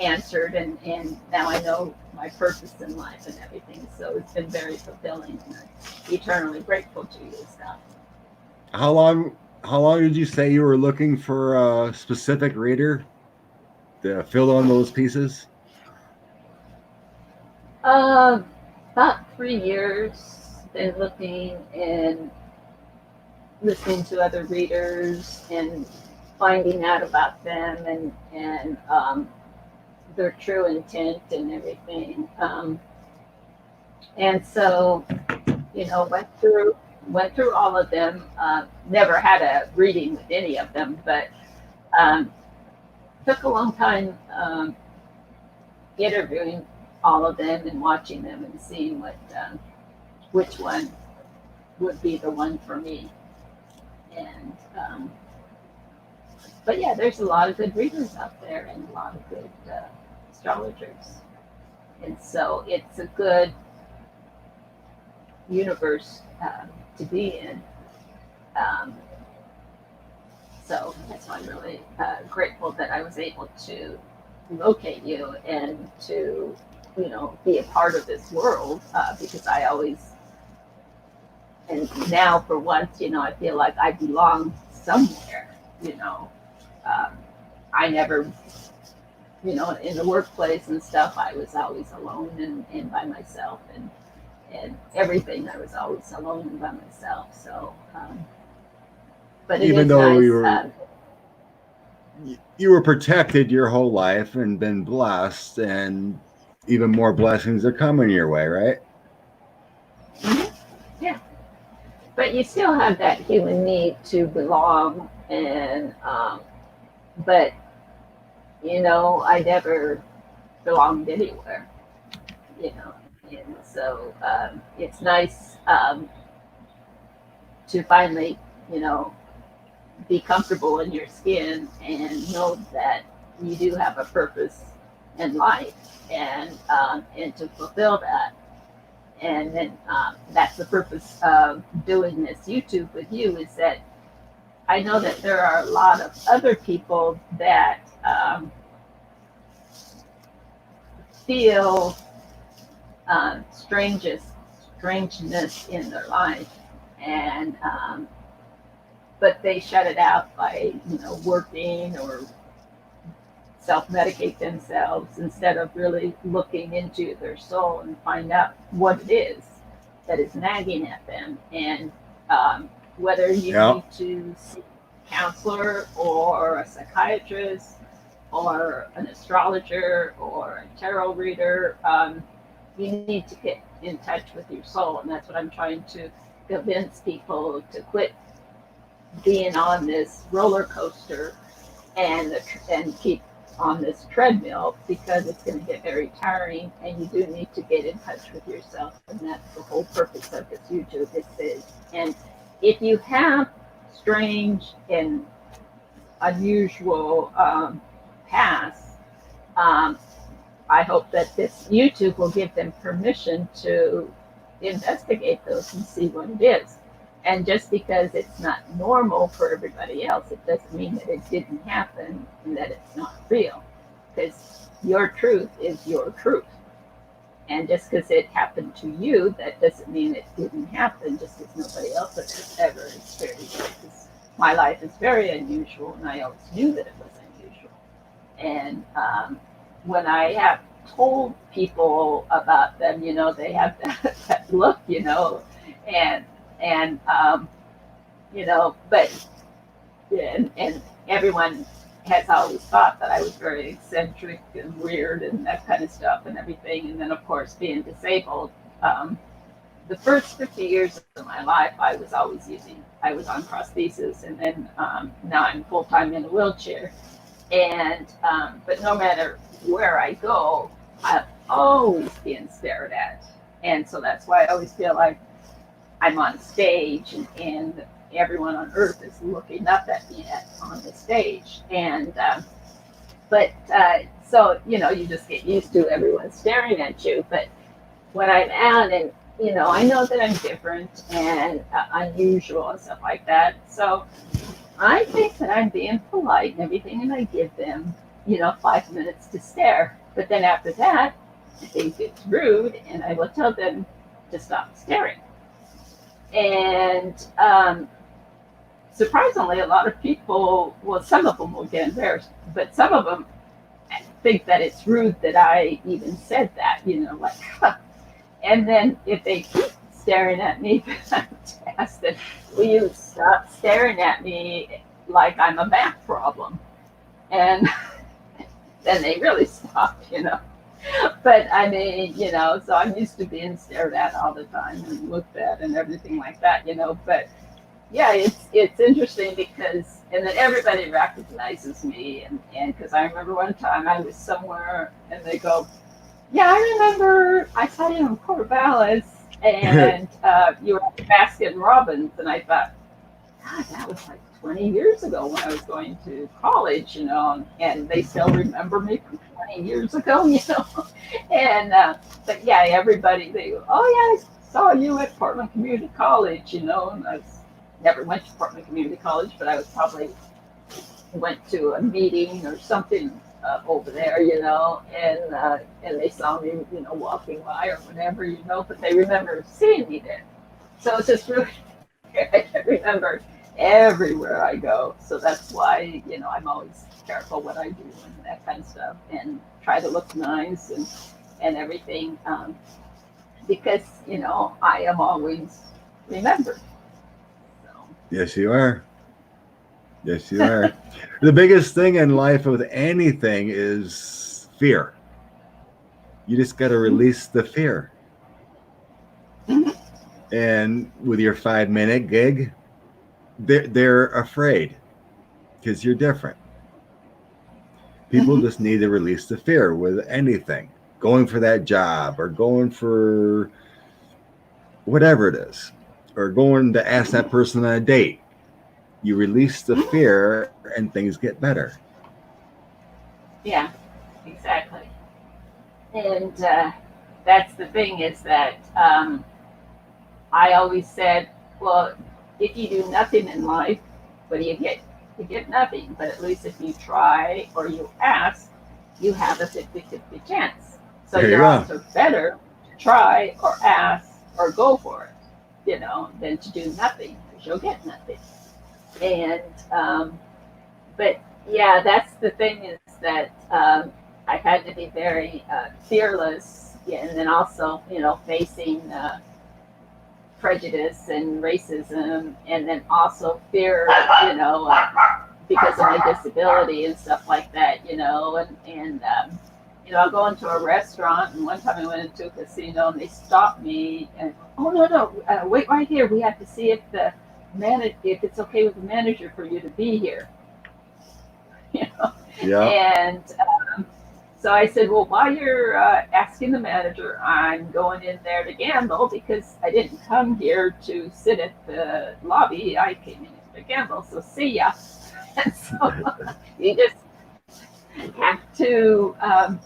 Speaker 2: answered, and now I know my purpose in life and everything. So it's been very fulfilling, and I'm eternally grateful to you, Scott.
Speaker 3: How long did you say you were looking for a specific reader to fill in those pieces?
Speaker 2: About 3 years. Been looking and listening to other readers and finding out about them and their true intent and everything. And so, went through all of them. Never had a reading with any of them, but took a long time interviewing all of them and watching them and seeing which one would be the one for me. And but yeah, there's a lot of good readers out there and a lot of good astrologers, and so it's a good universe to be in. So that's why I'm really grateful that I was able to locate you and to, be a part of this world, because I always, and now for once, I feel like I belong somewhere. I never, in the workplace and stuff, I was always alone and by myself, and everything, I was always alone and by myself. So, but
Speaker 3: even though
Speaker 2: nice,
Speaker 3: you were protected your whole life and been blessed, and even more blessings are coming your way, right?
Speaker 2: Yeah, but you still have that human need to belong, and but I never belonged anywhere, and so it's nice to finally, be comfortable in your skin and know that you do have a purpose in life, and to fulfill that. And then that's the purpose of doing this YouTube with you, is that I know that there are a lot of other people that feel strangeness in their life, and but they shut it out by working or self-medicate themselves instead of really looking into their soul and find out what it is that is nagging at them, and whether you need to see a counselor or a psychiatrist or an astrologer or a tarot reader. You need to get in touch with your soul, and that's what I'm trying to convince people to quit being on this roller coaster and keep on this treadmill, because it's going to get very tiring, and you do need to get in touch with yourself, and that's the whole purpose of this YouTube. And if you have strange and unusual pasts, I hope that this YouTube will give them permission to investigate those and see what it is. And just because it's not normal for everybody else, it doesn't mean that it didn't happen and that it's not real. Because your truth is your truth. And just because it happened to you, that doesn't mean it didn't happen, just because nobody else has ever experienced it. Because my life is very unusual, and I always knew that it was unusual. And when I have told people about them, they have that look, and but and everyone has always thought that I was very eccentric and weird and that kind of stuff and everything. And then, of course, being disabled, the first 50 years of my life, I was on prosthesis, and then now I'm full time in a wheelchair. And but no matter where I go, I'm always being stared at, and so that's why I always feel like I'm on stage, and everyone on earth is looking up at me on the stage. And so you just get used to everyone staring at you. But when I'm out, and I know that I'm different and unusual and stuff like that, so I think that I'm being polite and everything, and I give them 5 minutes to stare. But then after that, I think it's rude, and I will tell them to stop staring. And surprisingly, a lot of people, well, some of them will get embarrassed, but some of them think that it's rude that I even said that, like, huh. And then if they keep staring at me, I ask them, will you stop staring at me like I'm a math problem? And then they really stop, But I mean, so I'm used to being stared at all the time and looked at and everything like that, But yeah, it's interesting because, and then everybody recognizes me, and because I remember one time I was somewhere and they go, yeah, I remember I saw you in Corvallis, and you were at Baskin Robbins, and I thought, God, that was like 20 years ago when I was going to college, and they still remember me from 20 years ago, And but yeah, everybody, they go, oh yeah, I saw you at Portland Community College, and never went to Portland Community College, but I was probably went to a meeting or something over there, and they saw me, walking by or whatever, but they remember seeing me there. So it's just really, I remember everywhere I go. So that's why, I'm always careful what I do and that kind of stuff, and try to look nice and everything, because, I am always remembered. So.
Speaker 3: Yes, you are. Yes, you are. The biggest thing in life with anything is fear. You just got to release the fear. And with your 5-minute gig, they're afraid because you're different. People just need to release the fear with anything. Going for that job, or going for whatever it is, or going to ask that person on a date. You release the fear and things get better.
Speaker 2: Yeah, exactly. And that's the thing, is that I always said, well, if you do nothing in life, what do you get? You get nothing. But at least if you try or you ask, you have a 50-50 chance. So you're also better to try or ask or go for it, than to do nothing, because you'll get nothing. And but yeah, that's the thing, is that I had to be very fearless, and then also facing prejudice and racism, and then also fear, because of my disability and stuff like that, I'll go into a restaurant, and one time I went into a casino and they stopped me and, oh, no, wait right here. We have to see if if it's okay with the manager for you to be here.
Speaker 3: Yeah.
Speaker 2: And so I said, well, while you're asking the manager, I'm going in there to gamble because I didn't come here to sit at the lobby. I came in to gamble. So see ya. And so you just have to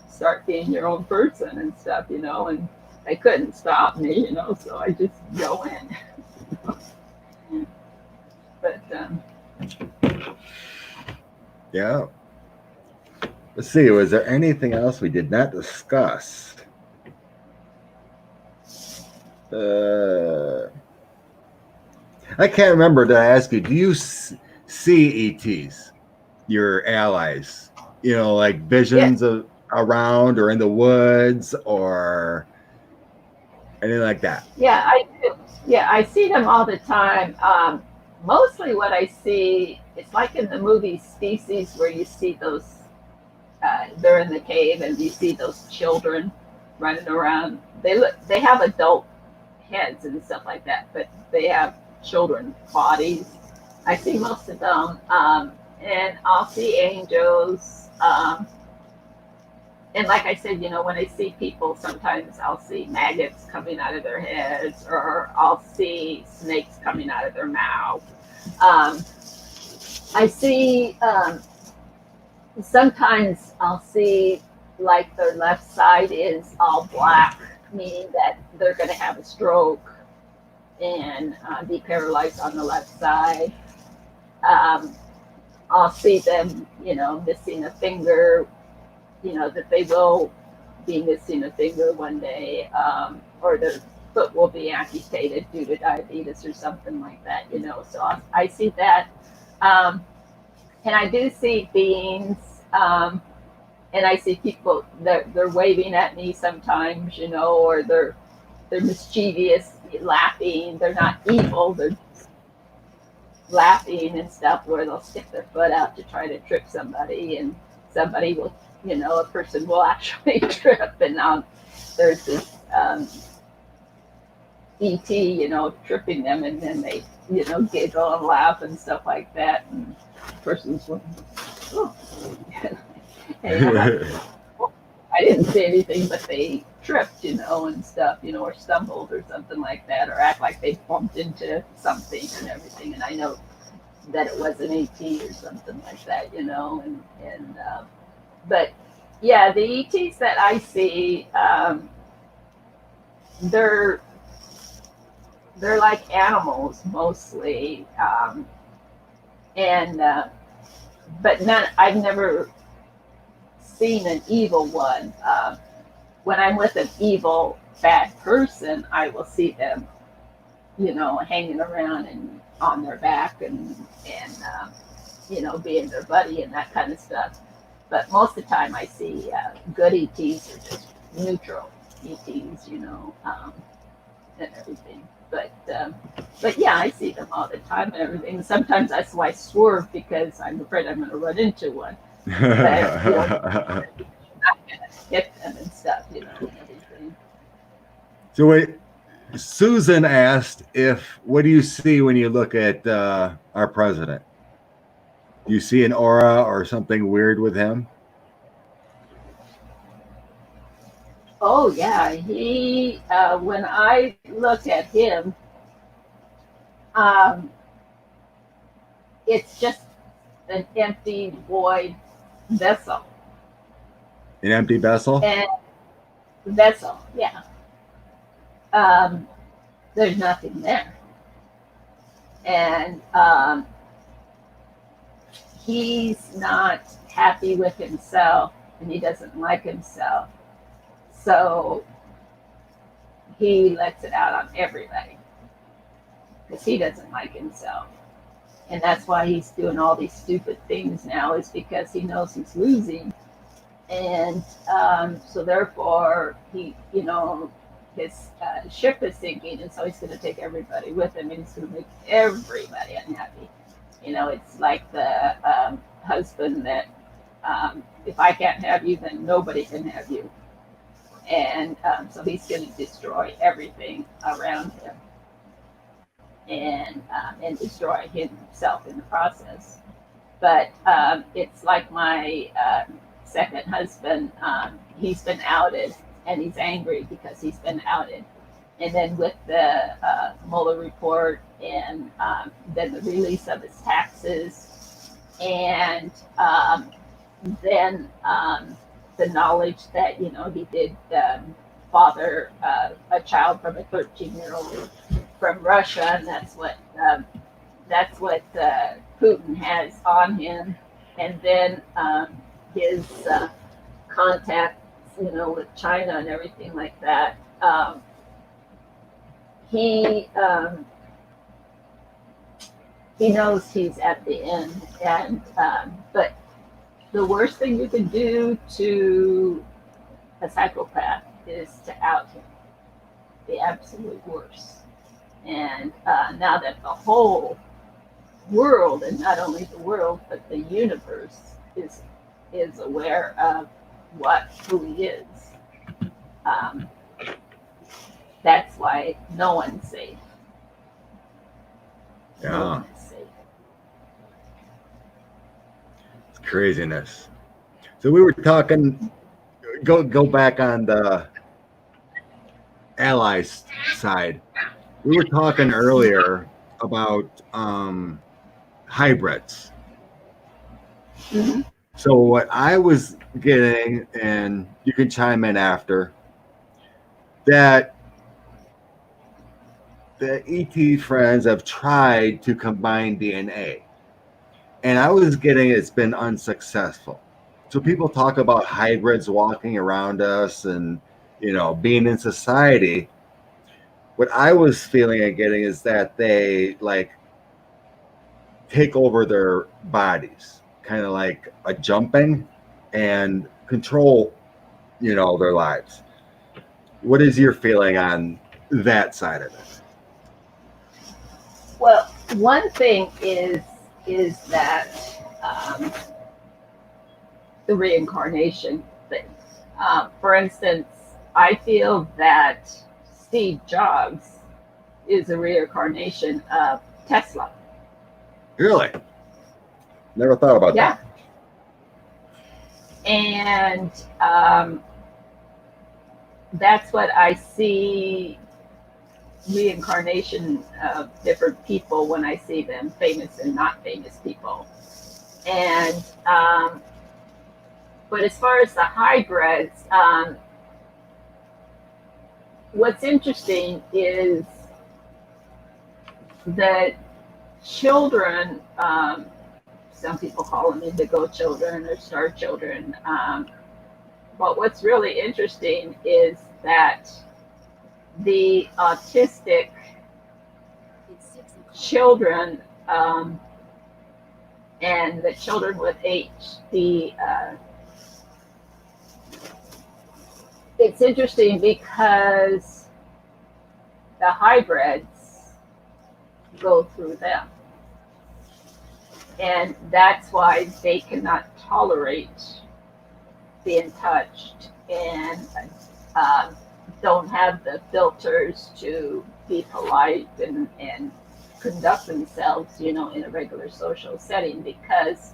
Speaker 2: start being your own person and stuff, and they couldn't stop me, so I just go in. But
Speaker 3: Yeah. Let's see. Was there anything else we did not discuss? I can't remember. Did I ask you? Do you see ETs, your allies? Like visions of around or in the woods or anything like that?
Speaker 2: yeah, I do. Yeah, I see them all the time. Mostly what I see, it's like in the movie Species, where you see those. They're in the cave, and you see those children running around. They have adult heads and stuff like that, but they have children bodies. I see most of them, and I'll see angels. And like I said, when I see people, sometimes I'll see maggots coming out of their heads, or I'll see snakes coming out of their mouth. I see. Sometimes I'll see like their left side is all black, meaning that they're going to have a stroke and be paralyzed on the left side. I'll see them, missing a finger, that they will be missing a finger one day, or their foot will be amputated due to diabetes or something like that, So I see that. And I do see beings, and I see people they're waving at me sometimes, or they're mischievous, laughing. They're not evil. They're laughing and stuff, where they'll stick their foot out to try to trip somebody, and somebody will, a person will actually trip, and there's this ET, tripping them, and then they, giggle and laugh and stuff like that, and person's like, oh. And I didn't say anything, but they tripped, and stuff, or stumbled or something like that, or act like they bumped into something and everything, and I know that it was an AT or something like that, but yeah, the ETs that I see, they're like animals mostly, but I've never seen an evil one. When I'm with an evil bad person, I will see them, hanging around and on their back and being their buddy and that kind of stuff. But most of the time I see good ETs or just neutral ETs, and everything. But yeah, I see them all the time and everything. Sometimes that's why I swerve, because I'm afraid I'm going to run into one. But, I'm not going to hit them and stuff, and everything.
Speaker 3: So wait, Susan asked what do you see when you look at our president? Do you see an aura or something weird with him?
Speaker 2: Oh yeah, he. When I look at him, it's just an empty, void vessel.
Speaker 3: An empty vessel?
Speaker 2: And yeah. There's nothing there, and he's not happy with himself, and he doesn't like himself. So he lets it out on everybody because he doesn't like himself. And that's why he's doing all these stupid things now, is because he knows he's losing. And so therefore he, his ship is sinking, and so he's going to take everybody with him, and he's going to make everybody unhappy. You know, it's like the husband that if I can't have you, then nobody can have you. And so he's going to destroy everything around him and destroy himself in the process. But it's like my second husband, he's been outed and he's angry because he's been outed. And then with the Mueller report and then the release of his taxes and then the knowledge that, you know, he did father a child from a 13-year-old from Russia, and that's what Putin has on him. And then his contacts, you know, with China and everything like that. He knows he's at the end, and but the worst thing you can do to a psychopath is to out him, the absolute worst. And now that the whole world, and not only the world, but the universe is aware of who he is, that's why no one's safe.
Speaker 3: Yeah.
Speaker 2: No one is safe.
Speaker 3: It's craziness. So we were talking, go back on the allies side. We were talking earlier about hybrids.
Speaker 2: Mm-hmm.
Speaker 3: So what I was getting, and you can chime in after, that the ET friends have tried to combine DNA. And I was getting it's been unsuccessful. So people talk about hybrids walking around us and, you know, being in society. What I was feeling and getting is that they like take over their bodies, kind of like a jumping, and control, you know, their lives. What is your feeling on that side of it?
Speaker 2: Well, one thing is that the reincarnation thing. For instance, I feel that Steve Jobs is a reincarnation of Tesla.
Speaker 3: Really? Never thought about
Speaker 2: Yeah.
Speaker 3: that.
Speaker 2: And that's what I see reincarnation of different people when I see them, famous and not famous people. And but as far as the hybrids, what's interesting is that children, some people call them indigo children or star children, but what's really interesting is that the autistic children and the children with HD, it's interesting because the hybrids go through them. And that's why they cannot tolerate being touched and don't have the filters to be polite and conduct themselves, you know, in a regular social setting, because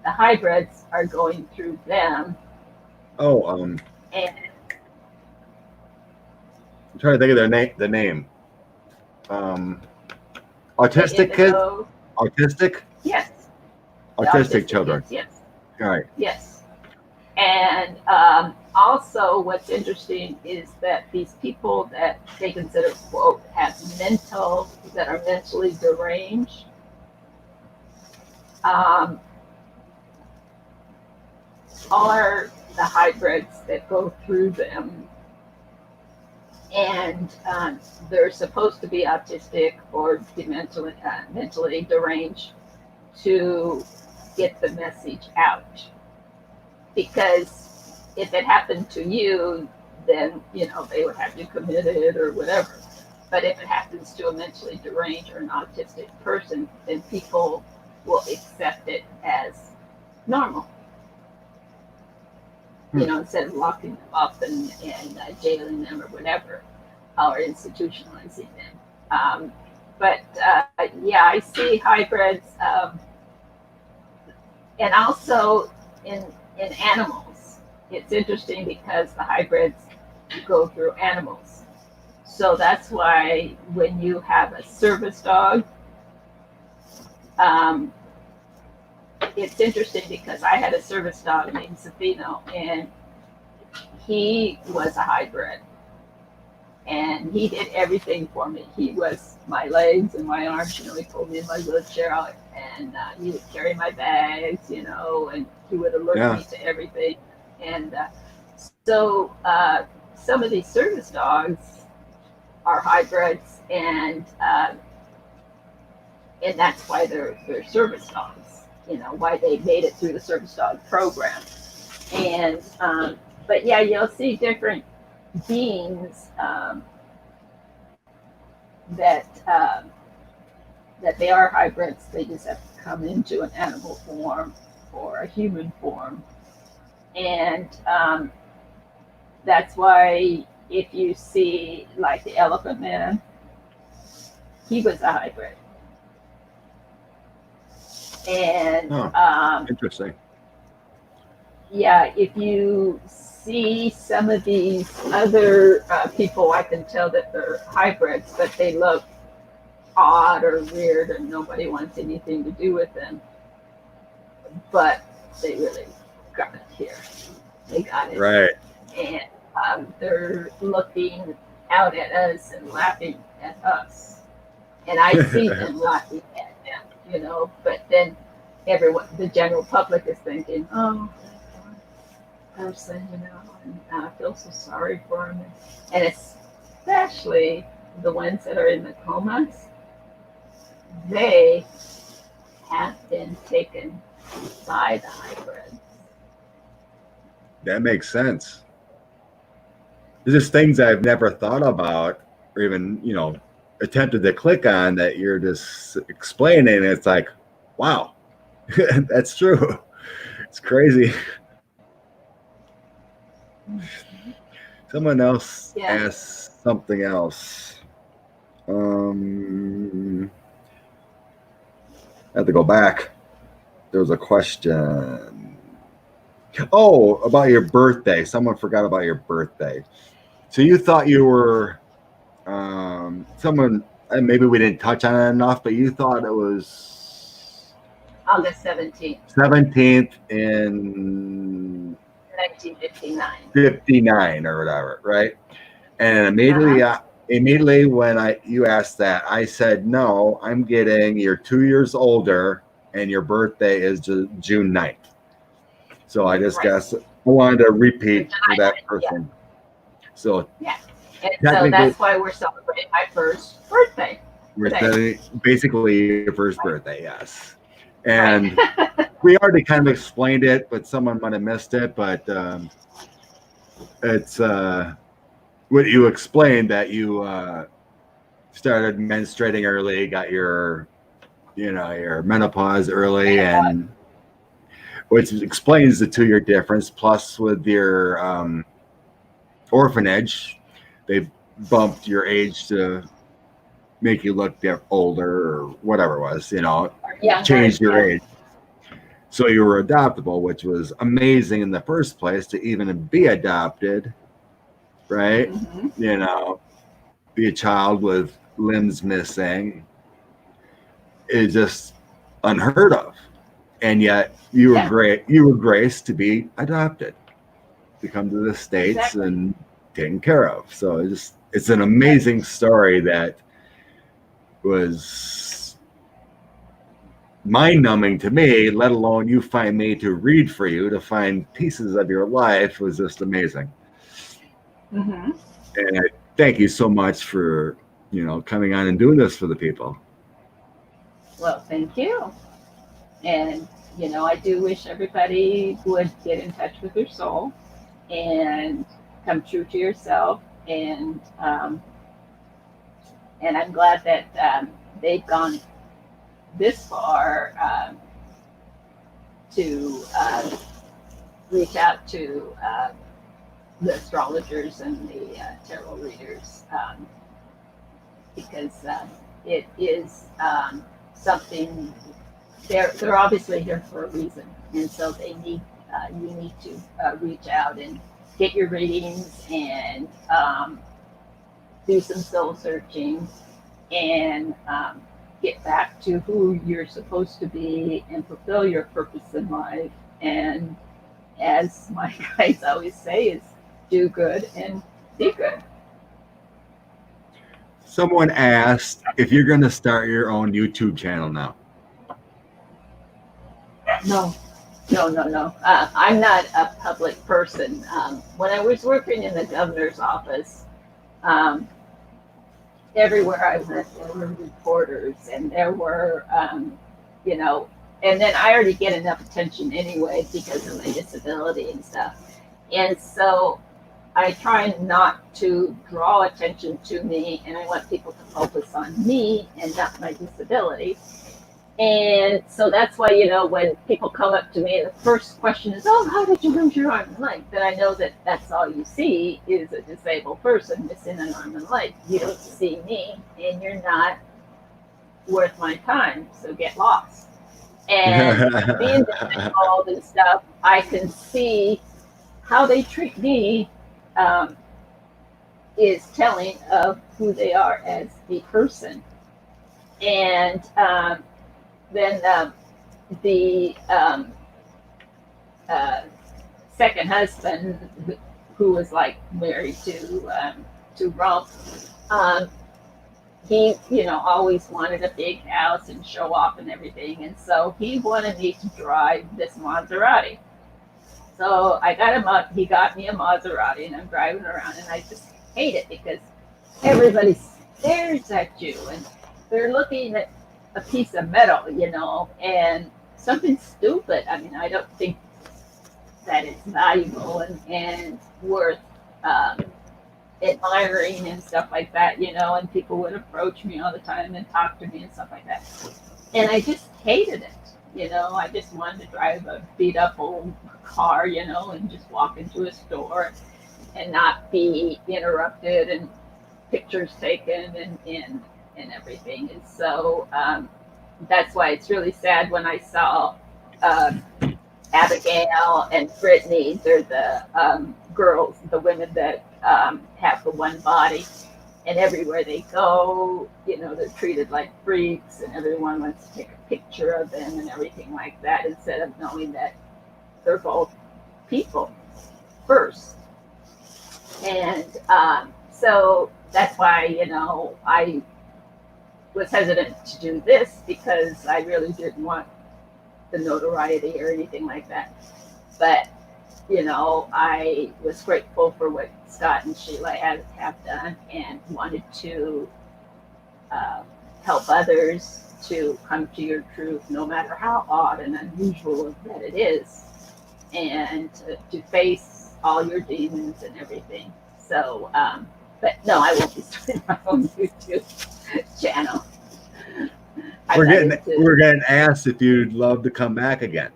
Speaker 2: the hybrids are going through them.
Speaker 3: Oh,
Speaker 2: And
Speaker 3: I'm trying to think of the name. Autistic kids? Autistic?
Speaker 2: Yes.
Speaker 3: Autistic children.
Speaker 2: Kids, yes.
Speaker 3: All right.
Speaker 2: Yes. And also what's interesting is that these people that they consider, quote, that are mentally deranged, are the hybrids that go through them. And they're supposed to be autistic or be mentally deranged to get the message out. Because if it happened to you, then, you know, they would have you committed or whatever. But if it happens to a mentally deranged or an autistic person, then people will accept it as normal. You know, instead of locking them up and jailing them or whatever, or institutionalizing them. But yeah, I see hybrids, and also in animals. It's interesting because the hybrids go through animals. So that's why when you have a service dog, it's interesting because I had a service dog named Zafino, and he was a hybrid. And he did everything for me. He was my legs and my arms. You know, he pulled me in my wheelchair out, and he would carry my bags. You know, and he would alert me to everything. And so some of these service dogs are hybrids, and that's why they're service dogs. You know, why they made it through the service dog program. And but yeah, you'll see different beings that they are hybrids. They just have to come into an animal form or a human form, and that's why if you see like the Elephant Man, he was a hybrid. And
Speaker 3: interesting.
Speaker 2: Yeah, if you see some of these other people, I can tell that they're hybrids, but they look odd or weird, and nobody wants anything to do with them. But they really got it here. They got it.
Speaker 3: Right.
Speaker 2: And they're looking out at us and laughing at us. And I see them laughing at them, you know, but then everyone, the general public is thinking, oh, person, you know, and I feel so sorry for them. And especially the ones that are in the comas, they have been taken by the hybrids.
Speaker 3: That makes sense. There's just things I've never thought about or even, you know, attempted to click on that you're just explaining. It's like, wow, that's true. It's crazy. Someone else asked something else. I have to go back. There was a question. Oh, about your birthday. Someone forgot about your birthday. So you thought you were someone, and maybe we didn't touch on it enough, but you thought it was
Speaker 2: August 17th.
Speaker 3: 17th in
Speaker 2: 1959.
Speaker 3: 59 or whatever, right? And immediately when you asked that, I said, no, I'm getting, you're 2 years older and your birthday is June 9th. So I just guess I wanted to repeat for that person.
Speaker 2: Yeah.
Speaker 3: So
Speaker 2: yeah. And so that's why we're celebrating my first birthday.
Speaker 3: We're basically your first birthday, yes. And we already kind of explained it, but someone might have missed it. But it's what you explained, that you started menstruating early, got your menopause early, and which explains the 2 year difference. Plus, with your orphanage, they bumped your age to make you look older or whatever it was, changed your age. So you were adoptable, which was amazing in the first place to even be adopted, right? Mm-hmm. Be a child with limbs missing is just unheard of. And yet you were great. You were graced to be adopted, to come to the States and taken care of. So it's an amazing story that was mind-numbing to me, let alone you find me to read for you, to find pieces of your life was just amazing. Mm-hmm. And I thank you so much for coming on and doing this for the people.
Speaker 2: Well, thank you. And I do wish everybody would get in touch with their soul and come true to yourself. And I'm glad that they've gone this far to reach out to the astrologers and the tarot readers because it is something they're obviously here for a reason, and so they need you need to reach out and get your readings and do some soul searching and get back to who you're supposed to be and fulfill your purpose in life. And as my guys always say, is do good and be good.
Speaker 3: Someone asked if you're going to start your own YouTube channel now.
Speaker 2: No. I'm not a public person. When I was working in the governor's office, everywhere I went, there were reporters, and there were, you know, and then I already get enough attention anyway because of my disability and stuff. And so I try not to draw attention to me, and I want people to focus on me and not my disability. And so that's why, you know, when people come up to me and the first question is, oh, how did you lose your arm and leg? Then I know that that's all you see is a disabled person missing an arm and leg. You don't see me, and you're not worth my time, so get lost. And being disabled and stuff, I can see how they treat me is telling of who they are as a person. And then the second husband, who was like married to Rump, he, you know, always wanted a big house and show off and everything, and so he wanted me to drive this Maserati. So I got him up. He got me a Maserati, and I'm driving around, and I just hate it because everybody stares at you, and they're looking at a piece of metal, you know, and something stupid. I mean, I don't think that it's valuable and worth admiring and stuff like that, you know, and people would approach me all the time and talk to me and stuff like that. And I just hated it, you know. I just wanted to drive a beat up old car, you know, and just walk into a store and not be interrupted and pictures taken and everything. And so that's why it's really sad when I saw Abigail and Brittany. They're the girls, the women that have the one body, and everywhere they go, you know, they're treated like freaks, and everyone wants to take a picture of them and everything like that, instead of knowing that they're both people first. And so that's why, you know, I was hesitant to do this because I really didn't want the notoriety or anything like that. But, you know, I was grateful for what Scott and Sheila have done and wanted to help others to come to your truth, no matter how odd and unusual that it is, and to face all your demons and everything. So, but no, I won't be starting my own YouTube channel.
Speaker 3: We're getting asked if you'd love to come back again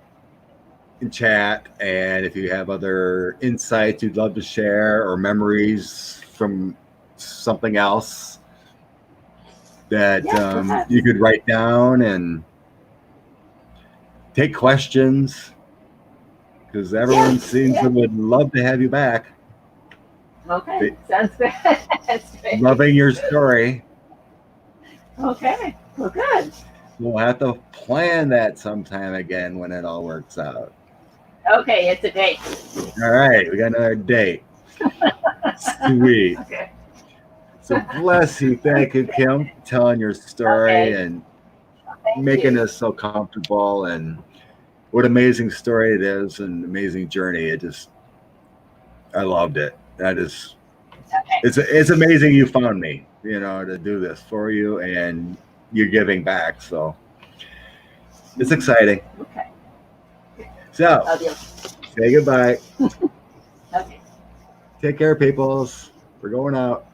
Speaker 3: and chat, and if you have other insights you'd love to share or memories from something else that you could write down and take questions, because everyone seems to would love to have you back.
Speaker 2: Okay, sounds good. That's great.
Speaker 3: Loving your story.
Speaker 2: Okay, well, good.
Speaker 3: We'll have to plan that sometime again when it all works out.
Speaker 2: Okay, it's a date.
Speaker 3: All right, we got another date. Sweet.
Speaker 2: Okay.
Speaker 3: So bless you. Thank you, Kim, for telling your story and making us so comfortable. And what an amazing story it is, and amazing journey. I loved it. That is, it's amazing you found me, you know, to do this for you, and you're giving back. So it's exciting.
Speaker 2: Okay.
Speaker 3: So
Speaker 2: Love you.
Speaker 3: say goodbye.
Speaker 2: Okay.
Speaker 3: Take care, peoples. We're going out.